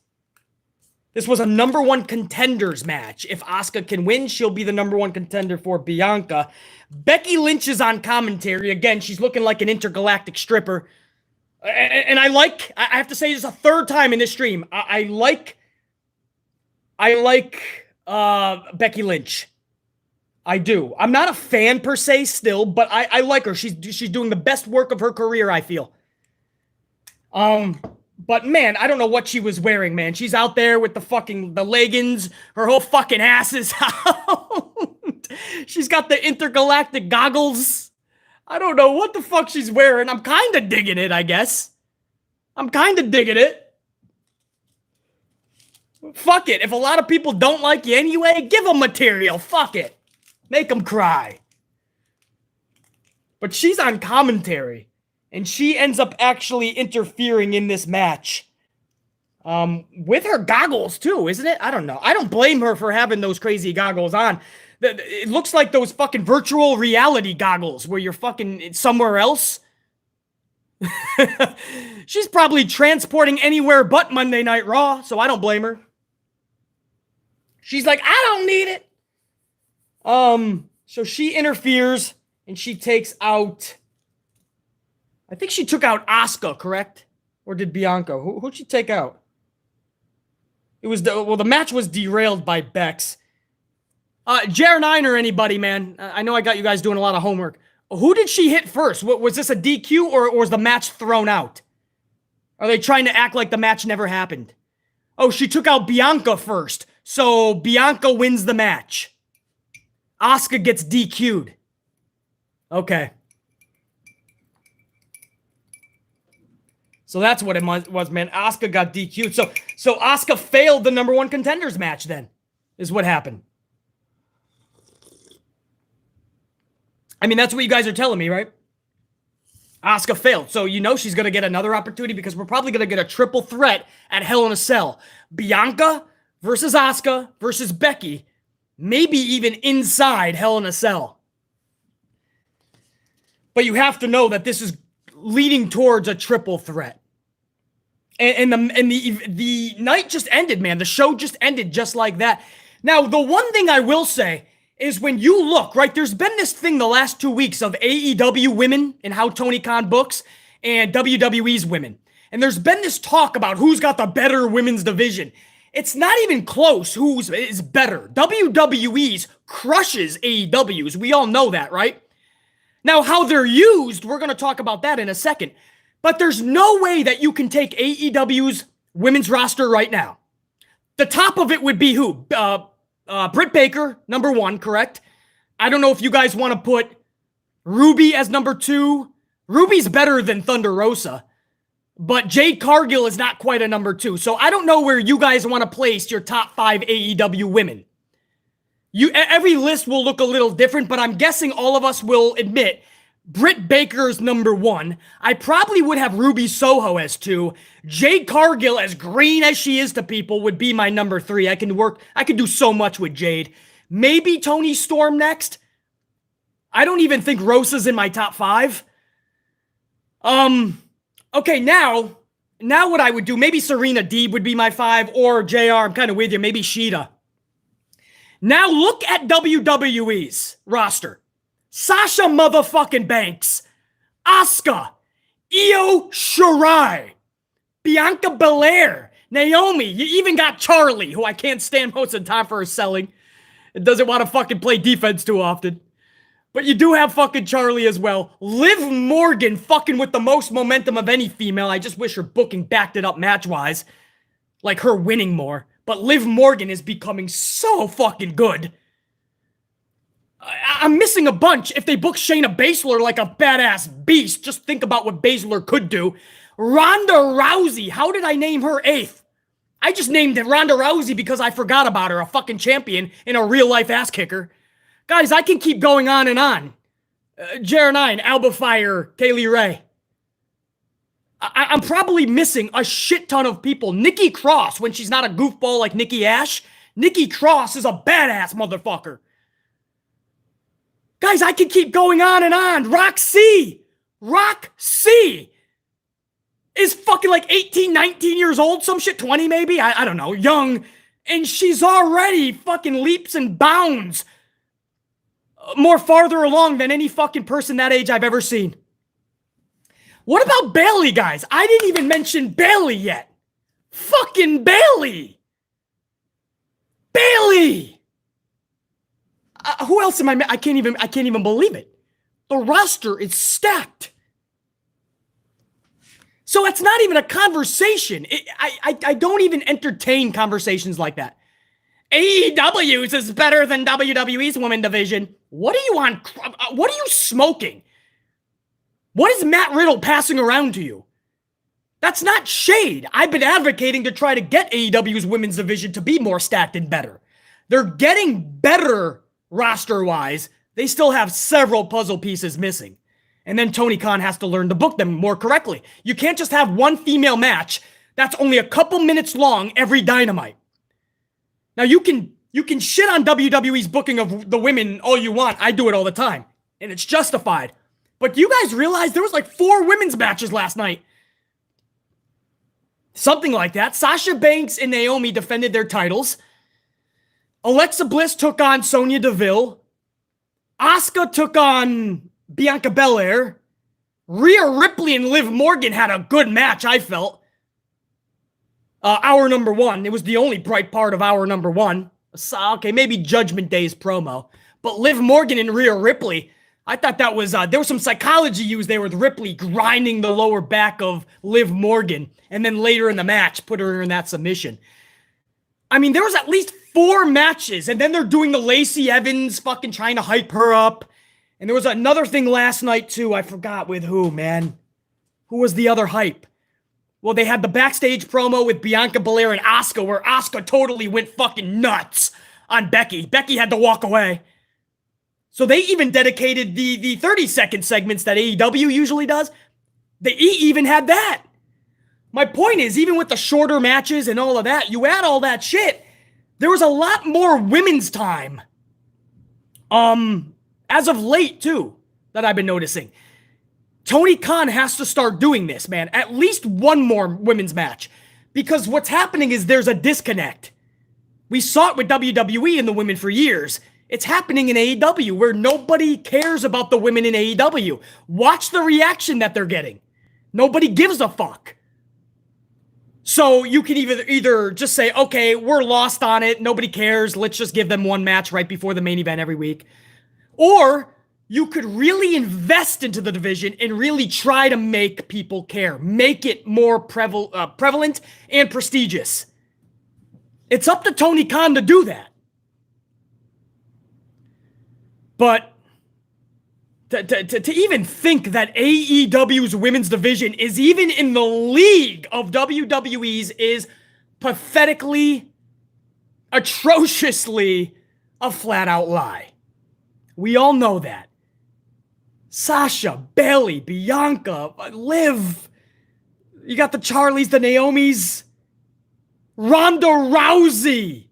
This was a number 1 contenders match. If Asuka can win, she'll be the number 1 contender for Bianca. Becky Lynch is on commentary. Again, she's looking like an intergalactic stripper. And I have to say this a third time in this stream. I like Becky Lynch. I do. I'm not a fan per se still, but I like her. She's doing the best work of her career, I feel. But man, I don't know what she was wearing, man. She's out there with the leggings. Her whole fucking ass is out. She's got the intergalactic goggles. I don't know what the fuck she's wearing. I'm kind of digging it, I guess. I'm kind of digging it. Fuck it. If a lot of people don't like you anyway, give them material. Fuck it. Make them cry. But she's on commentary. And she ends up actually interfering in this match. With her goggles, too, isn't it? I don't know. I don't blame her for having those crazy goggles on. It looks like those fucking virtual reality goggles where you're fucking somewhere else. She's probably transporting anywhere but Monday Night Raw, so I don't blame her. She's like, I don't need it. So she interferes and she takes out... I think she took out Asuka, correct? Or did Bianca? Who'd she take out? It was the match was derailed by Bex. Jer9 or anybody, man. I know I got you guys doing a lot of homework. Who did she hit first? Was this a DQ or was the match thrown out? Are they trying to act like the match never happened? Oh, she took out Bianca first. So Bianca wins the match. Asuka gets DQ'd. Okay. So that's what it was, man. Asuka got DQ'd. So Asuka failed the number one contenders match then, is what happened. I mean, that's what you guys are telling me, right? Asuka failed. So you know she's going to get another opportunity because we're probably going to get a triple threat at Hell in a Cell. Bianca versus Asuka versus Becky. Maybe even inside Hell in a Cell. But you have to know that this is leading towards a triple threat. And the night just ended, man. The show just ended just like that. Now, the one thing I will say is when you look, right, there's been this thing the last 2 weeks of AEW women and how Tony Khan books and WWE's women. And there's been this talk about who's got the better women's division. It's not even close who's is better. WWE's crushes AEW's. We all know that, right? Now, how they're used, we're going to talk about that in a second. But there's no way that you can take AEW's women's roster right now. The top of it would be who? Britt Baker, number one, correct? I don't know if you guys want to put Ruby as number two. Ruby's better than Thunder Rosa. But Jade Cargill is not quite a number two. So I don't know where you guys want to place your top 5 AEW women. Every list will look a little different, but I'm guessing all of us will admit Britt Baker's number one. I probably would have Ruby Soho as 2. Jade Cargill, as green as she is to people, would be my number 3. I can do so much with Jade. Maybe Toni Storm next. I don't even think Rosa's in my top 5. Okay, now what I would do, maybe Serena Deeb would be my 5, or JR, I'm kind of with you, maybe Sheeta. Now look at WWE's roster. Sasha motherfucking Banks, Asuka, Io Shirai, Bianca Belair, Naomi. You even got Charlie, who I can't stand most of the time for her selling. It doesn't want to fucking play defense too often. But you do have fucking Charlie as well. Liv Morgan fucking with the most momentum of any female. I just wish her booking backed it up match-wise. Like her winning more. But Liv Morgan is becoming so fucking good. I'm missing a bunch. If they book Shayna Baszler like a badass beast, just think about what Baszler could do. Ronda Rousey. How did I name her 8th? I just named it Ronda Rousey because I forgot about her. A fucking champion and a real-life ass kicker. Guys, I can keep going on and on. Jer9, Alba Fire, Kaylee Ray. I'm probably missing a shit ton of people. Nikki Cross, when she's not a goofball like Nikki Ash. Nikki Cross is a badass motherfucker. Guys, I can keep going on and on. Roxy is fucking like 18, 19 years old, some shit, 20 maybe, I don't know, young. And she's already fucking leaps and bounds more farther along than any fucking person that age I've ever seen. What about Bayley, guys? I didn't even mention Bayley yet. Fucking Bayley. Bayley. Who else am I can't even believe it. The roster is stacked. So it's not even a conversation. I don't even entertain conversations like that. AEW's is better than WWE's women division. What are you on? What are you smoking? What is Matt Riddle passing around to you? That's not shade. I've been advocating to try to get AEW's women's division to be more stacked and better. They're getting better roster-wise. They still have several puzzle pieces missing. And then Tony Khan has to learn to book them more correctly. You can't just have one female match that's only a couple minutes long every Dynamite. Now, you can shit on WWE's booking of the women all you want. I do it all the time, and it's justified. But do you guys realize there was like 4 women's matches last night? Something like that. Sasha Banks and Naomi defended their titles. Alexa Bliss took on Sonya Deville. Asuka took on Bianca Bel Air. Rhea Ripley and Liv Morgan had a good match, I felt. Hour number 1. It was the only bright part of hour number 1. Okay, maybe Judgment Day's promo. But Liv Morgan and Rhea Ripley, I thought that was, there was some psychology used there with Ripley grinding the lower back of Liv Morgan. And then later in the match, put her in that submission. I mean, there was at least 4 matches. And then they're doing the Lacey Evans fucking trying to hype her up. And there was another thing last night, too. I forgot with who, man. Who was the other hype? Well, they had the backstage promo with Bianca Belair and Asuka, where Asuka totally went fucking nuts on Becky. Becky had to walk away. So they even dedicated the 30-second segments that AEW usually does. They even had that. My point is, even with the shorter matches and all of that, you add all that shit, there was a lot more women's time. As of late, too, that I've been noticing. Tony Khan has to start doing this, man. At least one more women's match. Because what's happening is there's a disconnect. We saw it with WWE and the women for years. It's happening in AEW where nobody cares about the women in AEW. Watch the reaction that they're getting. Nobody gives a fuck. So you can either just say, okay, we're lost on it. Nobody cares. Let's just give them one match right before the main event every week. Or you could really invest into the division and really try to make people care. Make it more prevalent and prestigious. It's up to Tony Khan to do that. But to even think that AEW's women's division is even in the league of WWE's is pathetically, atrociously a flat-out lie. We all know that. Sasha, Bayley, Bianca, Liv. You got the Charlies, the Naomis. Ronda Rousey.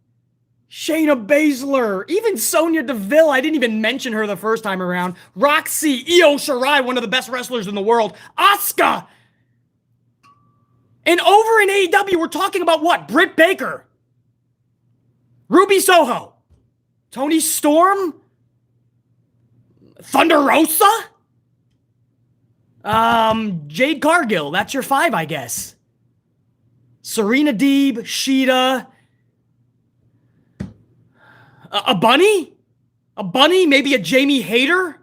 Shayna Baszler. Even Sonya Deville. I didn't even mention her the first time around. Roxy. Io Shirai, one of the best wrestlers in the world. Asuka. And over in AEW, we're talking about what? Britt Baker. Ruby Soho. Toni Storm. Thunder Rosa? Jade Cargill. That's your 5, I guess. Serena Deeb, Sheeta. A bunny? A bunny? Maybe a Jamie Hayter?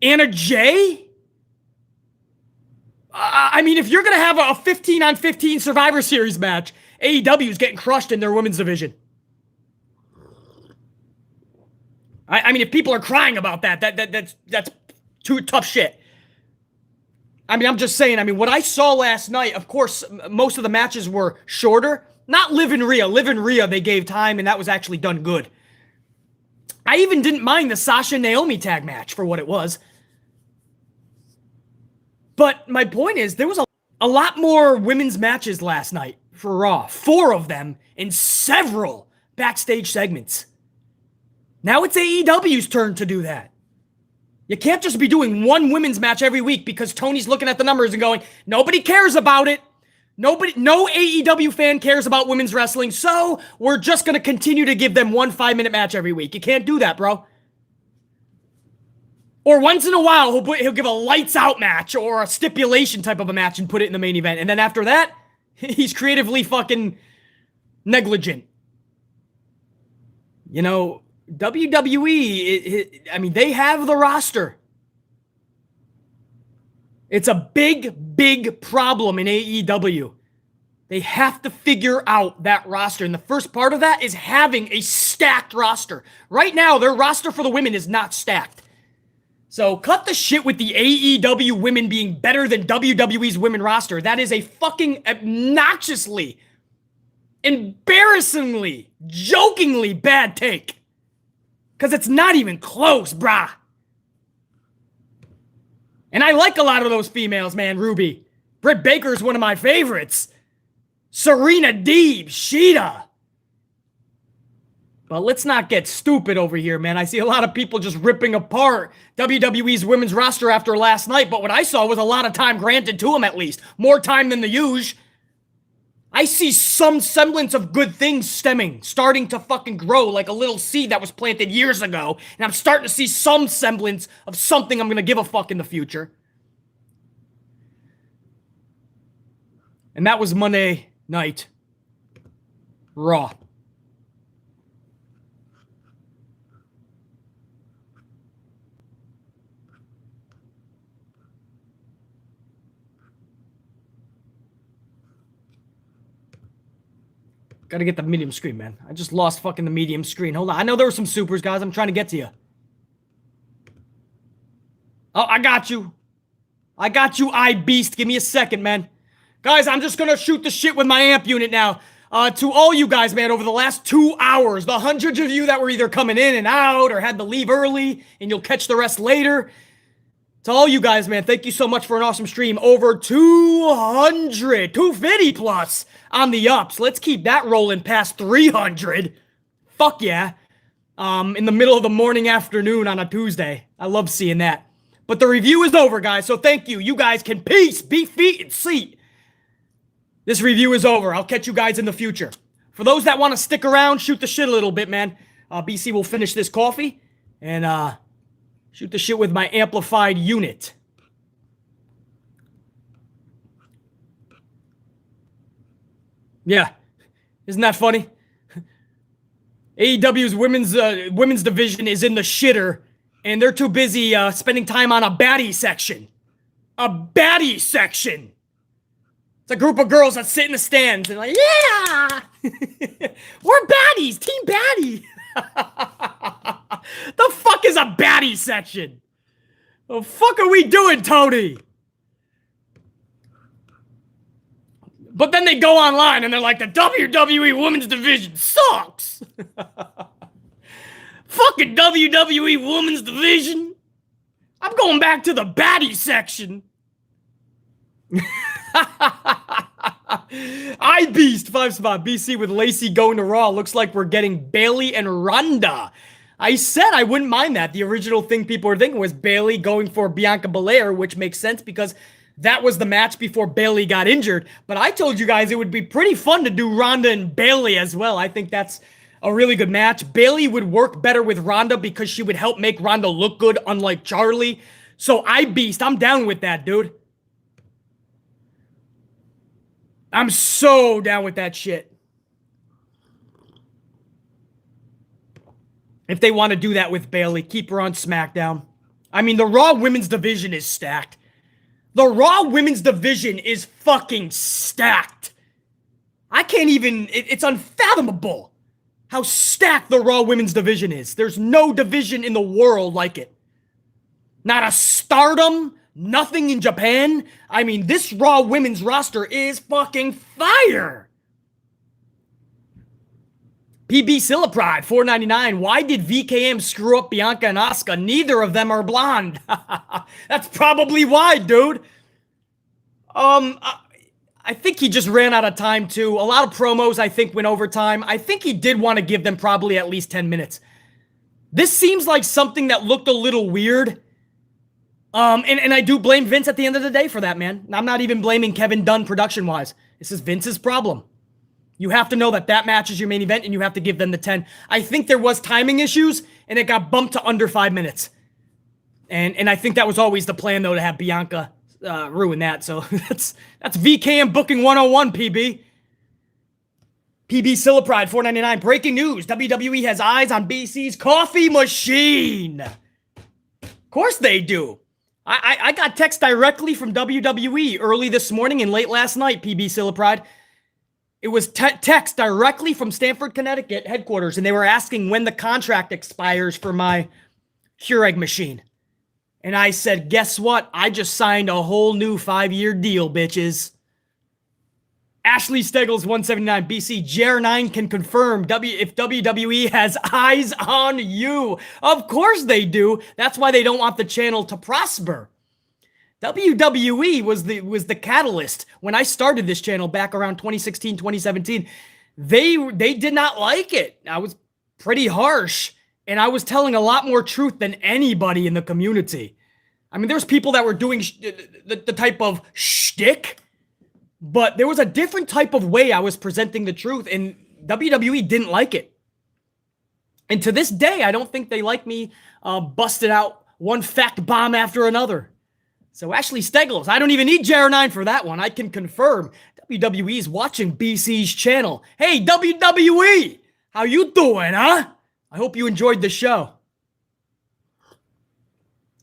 Anna Jay? I mean, if you're going to have a 15-on-15 Survivor Series match, AEW is getting crushed in their women's division. I mean, if people are crying about that's too tough shit. I mean, I'm just saying, I mean, what I saw last night, of course, most of the matches were shorter. Not Liv and Rhea. Liv and Rhea, they gave time, and that was actually done good. I even didn't mind the Sasha-Naomi tag match for what it was. But my point is, there was a lot more women's matches last night for Raw. 4 of them in several backstage segments. Now it's AEW's turn to do that. You can't just be doing one women's match every week because Tony's looking at the numbers and going, nobody cares about it. No AEW fan cares about women's wrestling, so we're just going to continue to give them one 5-minute match every week. You can't do that, bro. Or once in a while, he'll give a lights out match or a stipulation type of a match and put it in the main event. And then after that, he's creatively fucking negligent. You know, WWE, I mean, they have the roster. It's a big, big problem in AEW. They have to figure out that roster. And the first part of that is having a stacked roster. Right now, their roster for the women is not stacked. So cut the shit with the AEW women being better than WWE's women roster. That is a fucking obnoxiously, embarrassingly, jokingly bad take. Because it's not even close, brah. And I like a lot of those females, man. Ruby. Britt Baker's one of my favorites. Serena Deeb, Sheeta. But let's not get stupid over here, man. I see a lot of people just ripping apart WWE's women's roster after last night, but what I saw was a lot of time granted to them at least. More time than the usual. I see some semblance of good things starting to fucking grow like a little seed that was planted years ago, and I'm starting to see some semblance of something I'm going to give a fuck in the future. And that was Monday Night Raw. Gotta get the medium screen, man. I just lost fucking the medium screen. Hold on. I know there were some supers, guys. I'm trying to get to you. Oh, I got you. I got you, iBeast. Give me a second, man. Guys, I'm just gonna shoot the shit with my amp unit now. To all you guys, man, over the last 2 hours, the hundreds of you that were either coming in and out or had to leave early, and you'll catch the rest later. To all you guys, man, thank you so much for an awesome stream. Over 200, 250 plus on the ups. Let's keep that rolling past 300. Fuck yeah. In the middle of the morning, afternoon on a Tuesday. I love seeing that. But the review is over, guys, so thank you. You guys can peace, be feet, and seat. This review is over. I'll catch you guys in the future. For those that want to stick around, shoot the shit a little bit, man. BC will finish this coffee and shoot the shit with my amplified unit. Yeah. Isn't that funny? AEW's women's division is in the shitter, and they're too busy spending time on a baddie section. A baddie section! It's a group of girls that sit in the stands and like, yeah! We're baddies! Team baddie! The fuck is a baddie section? The fuck are we doing, Tony? But then they go online and they're like, the WWE Women's Division sucks. Fucking WWE Women's Division. I'm going back to the baddie section. iBeast 5-spot BC with Lacey going to Raw. Looks like we're getting Bayley and Ronda. I said I wouldn't mind that. The original thing people were thinking was Bayley going for Bianca Belair, which makes sense because that was the match before Bayley got injured. But I told you guys it would be pretty fun to do Ronda and Bayley as well. I think that's a really good match. Bayley would work better with Ronda because she would help make Ronda look good, unlike Charlie. So iBeast, I'm down with that, dude. I'm so down with that shit. If they want to do that with Bayley, keep her on SmackDown. I mean, the Raw Women's Division is stacked. The Raw Women's Division is fucking stacked. I can't even... It's unfathomable how stacked the Raw Women's Division is. There's no division in the world like it. Not a Stardom... Nothing in Japan. I mean, this Raw women's roster is fucking fire. PB Sillapride, $4.99. Why did VKM screw up Bianca and Asuka? Neither of them are blonde. That's probably why, dude. I think he just ran out of time, too. A lot of promos, I think, went over time. I think he did want to give them probably at least 10 minutes. This seems like something that looked a little weird. And I do blame Vince at the end of the day for that, man. I'm not even blaming Kevin Dunn production-wise. This is Vince's problem. You have to know that that match is your main event, and you have to give them the 10. I think there was timing issues, and it got bumped to under 5 minutes. And I think that was always the plan, though, to have Bianca ruin that. So that's VKM Booking 101, PB. PB Silipride, $4.99. Breaking news. WWE has eyes on BC's coffee machine. Of course they do. I got text directly from WWE early this morning and late last night, PB Silipride. It was text directly from Stamford, Connecticut headquarters, and they were asking when the contract expires for my Keurig machine. And I said, guess what? I just signed a whole new 5-year deal, bitches. Ashley Steggles, 179 BC. JR9 can confirm if WWE has eyes on you. Of course they do. That's why they don't want the channel to prosper. WWE was the catalyst. When I started this channel back around 2016, 2017, they did not like it. I was pretty harsh, and I was telling a lot more truth than anybody in the community. I mean, there's people that were doing the type of shtick, but there was a different type of way I was presenting the truth, and WWE didn't like it. And to this day, I don't think they like me busted out one fact bomb after another. So Ashley Steggles, I don't even need JR9 for that one. I can confirm WWE is watching BC's channel. Hey, WWE, how you doing, huh? I hope you enjoyed the show.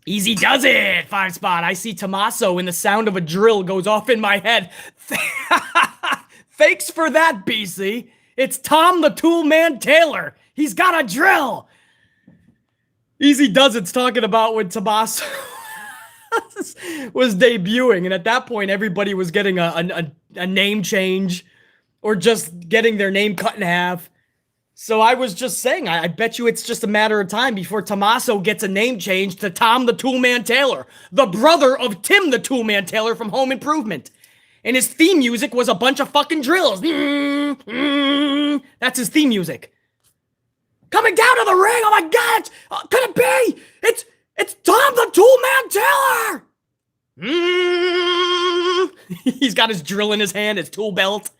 Easy does it, 5 spot. I see Tomasso and the sound of a drill goes off in my head. Thanks for that, BC. It's Tom the Tool Man Taylor. He's got a drill. Easy does it's talking about when Tomasso was debuting, and at that point everybody was getting a name change or just getting their name cut in half. So I was just saying, I bet you it's just a matter of time before Tomasso gets a name change to Tom the Toolman Taylor, the brother of Tim the Toolman Taylor from Home Improvement. And his theme music was a bunch of fucking drills. That's his theme music. Coming down to the ring, oh my God, could it be? It's Tom the Toolman Taylor. He's got his drill in his hand, his tool belt.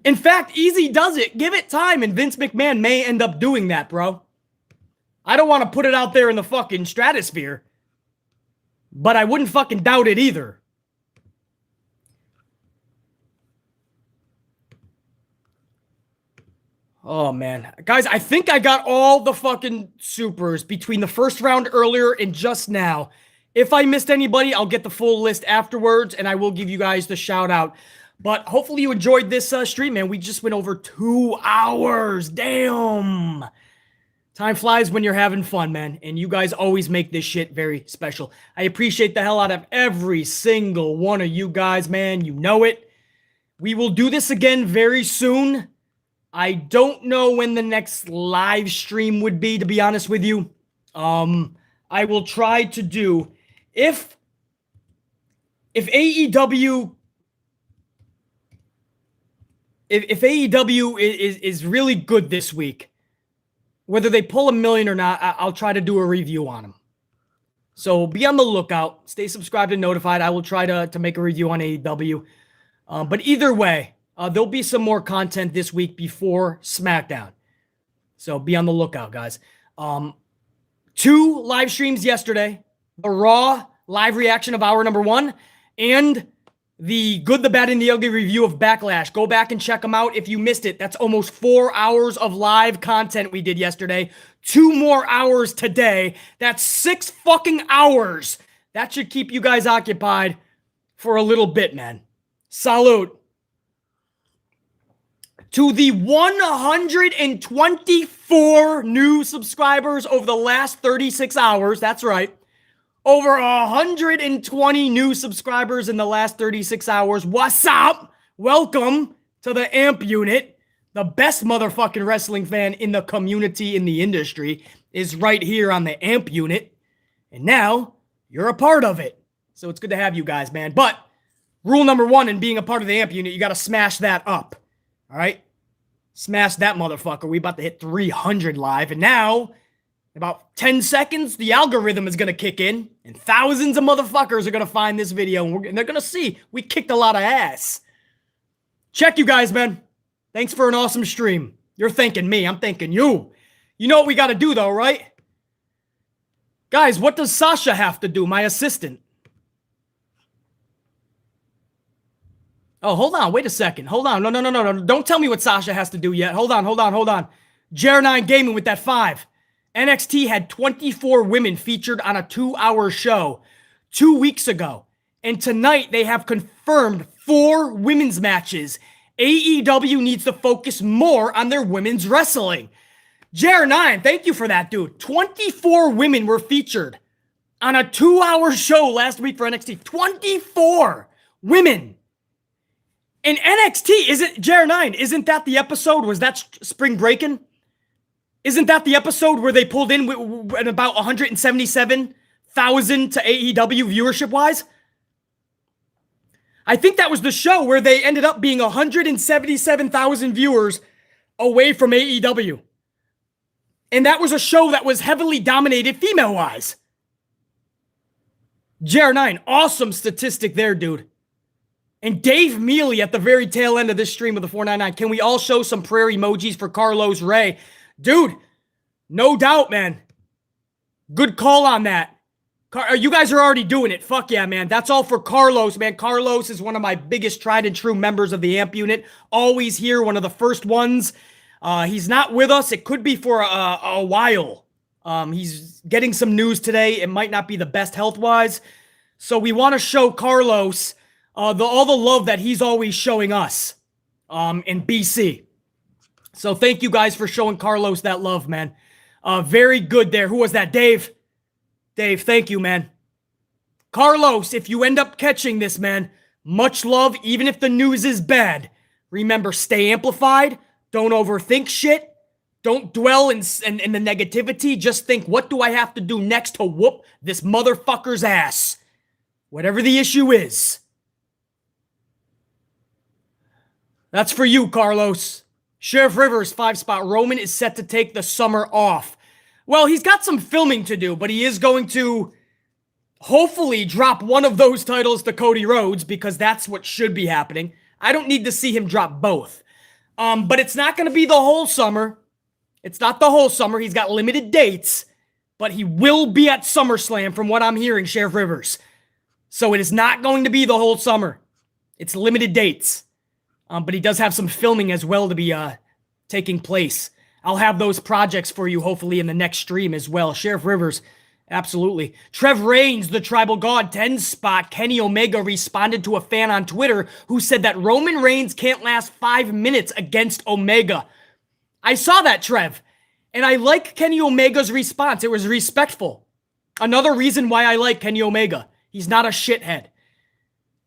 In fact, Easy does it. Give it time, and Vince McMahon may end up doing that, bro. I don't want to put it out there in the fucking stratosphere, but I wouldn't fucking doubt it either. Oh, man. Guys, I think I got all the fucking supers between the first round earlier and just now. If I missed anybody, I'll get the full list afterwards, and I will give you guys the shout out. But hopefully you enjoyed this stream, man. We just went over 2 hours. Damn. Time flies when you're having fun, man. And you guys always make this shit very special. I appreciate the hell out of every single one of you guys, man. You know it. We will do this again very soon. I don't know when the next live stream would be, to be honest with you. I will try to do, if AEW... If AEW is really good this week, whether they pull $1 million or not, I'll try to do a review on them. So be on the lookout. Stay subscribed and notified. I will try to make a review on AEW. But either way, there'll be some more content this week before SmackDown. So be on the lookout, guys. 2 live streams yesterday. The Raw live reaction of hour number 1 and the Good, the Bad, and the Ugly review of Backlash. Go back and check them out if you missed it. That's almost 4 hours of live content we did yesterday. 2 more hours today. That's 6 fucking hours. That should keep you guys occupied for a little bit, man. Salute. To the 124 new subscribers over the last 36 hours. That's right. Over 120 new subscribers in the last 36 hours. What's up? Welcome to the AMP unit. The best motherfucking wrestling fan in the community, in the industry, is right here on the AMP unit. And now, you're a part of it. So it's good to have you guys, man. But rule number 1 in being a part of the AMP unit, you got to smash that up. All right? Smash that motherfucker. We about to hit 300 live. And now... in about 10 seconds, the algorithm is going to kick in, and thousands of motherfuckers are going to find this video, and they're going to see we kicked a lot of ass. Check you guys, man. Thanks for an awesome stream. You're thanking me. I'm thanking you. You know what we got to do, though, right? Guys, what does Sasha have to do? My assistant. Oh, hold on. Wait a second. Hold on. No. Don't tell me what Sasha has to do yet. Hold on. Jer9 Gaming with that 5. NXT had 24 women featured on a 2-hour show 2 weeks ago. And tonight they have confirmed 4 women's matches. AEW needs to focus more on their women's wrestling. Jer9, thank you for that, dude. 24 women were featured on a 2-hour show last week for NXT. 24 women. And NXT, isn't that the episode? Was that Spring Breakin'? Isn't that the episode where they pulled in at about 177,000 to AEW viewership-wise? I think that was the show where they ended up being 177,000 viewers away from AEW. And that was a show that was heavily dominated female-wise. Jer9, awesome statistic there, dude. And Dave Mealy at the very tail end of this stream of the 499. Can we all show some prayer emojis for Carlos Ray? Dude, no doubt, man. Good call on that. You guys are already doing it. Fuck yeah, man. That's all for Carlos, man. Carlos is one of my biggest tried and true members of the AMP unit. Always here, one of the first ones. He's not with us. It could be for a while. He's getting some news today. It might not be the best health-wise. So we want to show Carlos all the love that he's always showing us in BC. So thank you guys for showing Carlos that love, man. Very good there. Who was that? Dave. Dave, thank you, man. Carlos, if you end up catching this, man, much love, even if the news is bad. Remember, stay amplified. Don't overthink shit. Don't dwell in the negativity. Just think, what do I have to do next to whoop this motherfucker's ass? Whatever the issue is. That's for you, Carlos. Sheriff Rivers, 5-spot. Roman is set to take the summer off. Well, he's got some filming to do, but he is going to hopefully drop one of those titles to Cody Rhodes because that's what should be happening. I don't need to see him drop both. But it's not going to be the whole summer. It's not the whole summer. He's got limited dates, but he will be at SummerSlam from what I'm hearing, Sheriff Rivers. So it is not going to be the whole summer. It's limited dates. But he does have some filming as well to be taking place. I'll have those projects for you hopefully in the next stream as well. Sheriff Rivers, absolutely. Trev Reigns, the Tribal God, 10 spot. Kenny Omega responded to a fan on Twitter who said that Roman Reigns can't last 5 minutes against Omega. I saw that, Trev. And I like Kenny Omega's response. It was respectful. Another reason why I like Kenny Omega. He's not a shithead.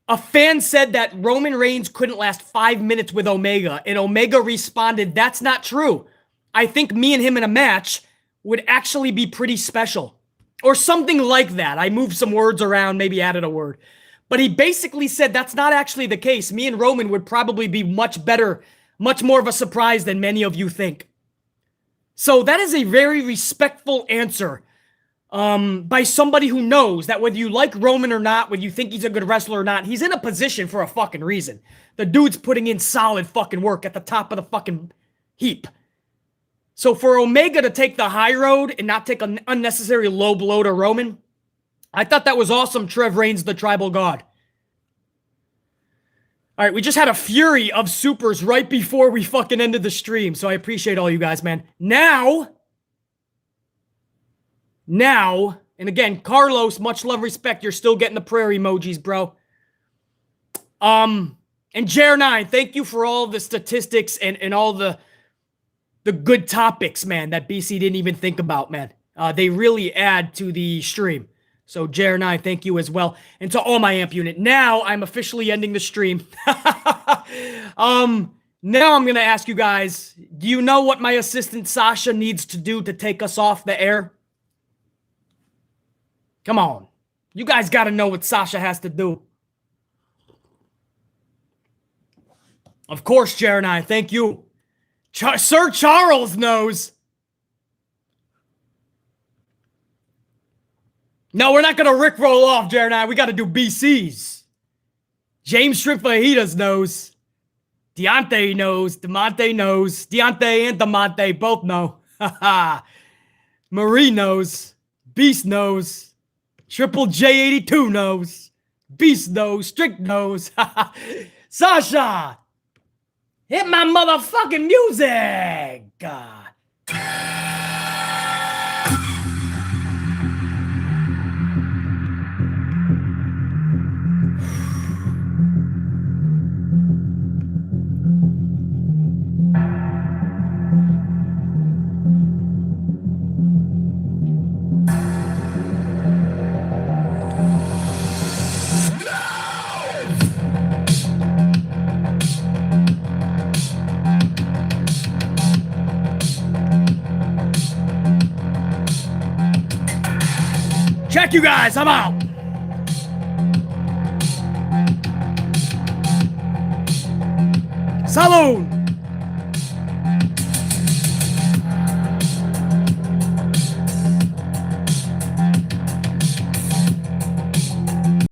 A fan said that Roman Reigns couldn't last 5 minutes with Omega, and Omega responded, that's not true. I think me and him in a match would actually be pretty special. Or something like that. I moved some words around, maybe added a word. But he basically said that's not actually the case. Me and Roman would probably be much better, much more of a surprise than many of you think. So that is a very respectful answer by somebody who knows that whether you like Roman or not, whether you think he's a good wrestler or not, he's in a position for a fucking reason. The dude's putting in solid fucking work at the top of the fucking heap. So for Omega to take the high road and not take an unnecessary low blow to Roman, I thought that was awesome, Trev Reigns, the Tribal God. All right, we just had a fury of supers right before we fucking ended the stream, so I appreciate all you guys, man. Now, and again, Carlos, much love, respect. You're still getting the prayer emojis, bro. And Jer9, thank you for all the statistics and all the good topics, man, that BC didn't even think about, man. They really add to the stream. So, Jer9, thank you as well. And to all my AMP unit. Now, I'm officially ending the stream. Now I'm going to ask you guys, do you know what my assistant Sasha needs to do to take us off the air? Come on. You guys got to know what Sasha has to do. Of course, Jer9, thank you. Sir Charles knows. No, we're not going to rickroll off, Jer9. We got to do BCs. James Shrimp Fajitas knows. Deontay knows. DeMonte knows. Deontay and DeMonte both know. Marie knows. Beast knows. Triple J82 knows. Beast knows. Strict knows. Sasha! Hit my motherfucking music! God. Check, you guys, I'm out. Salud.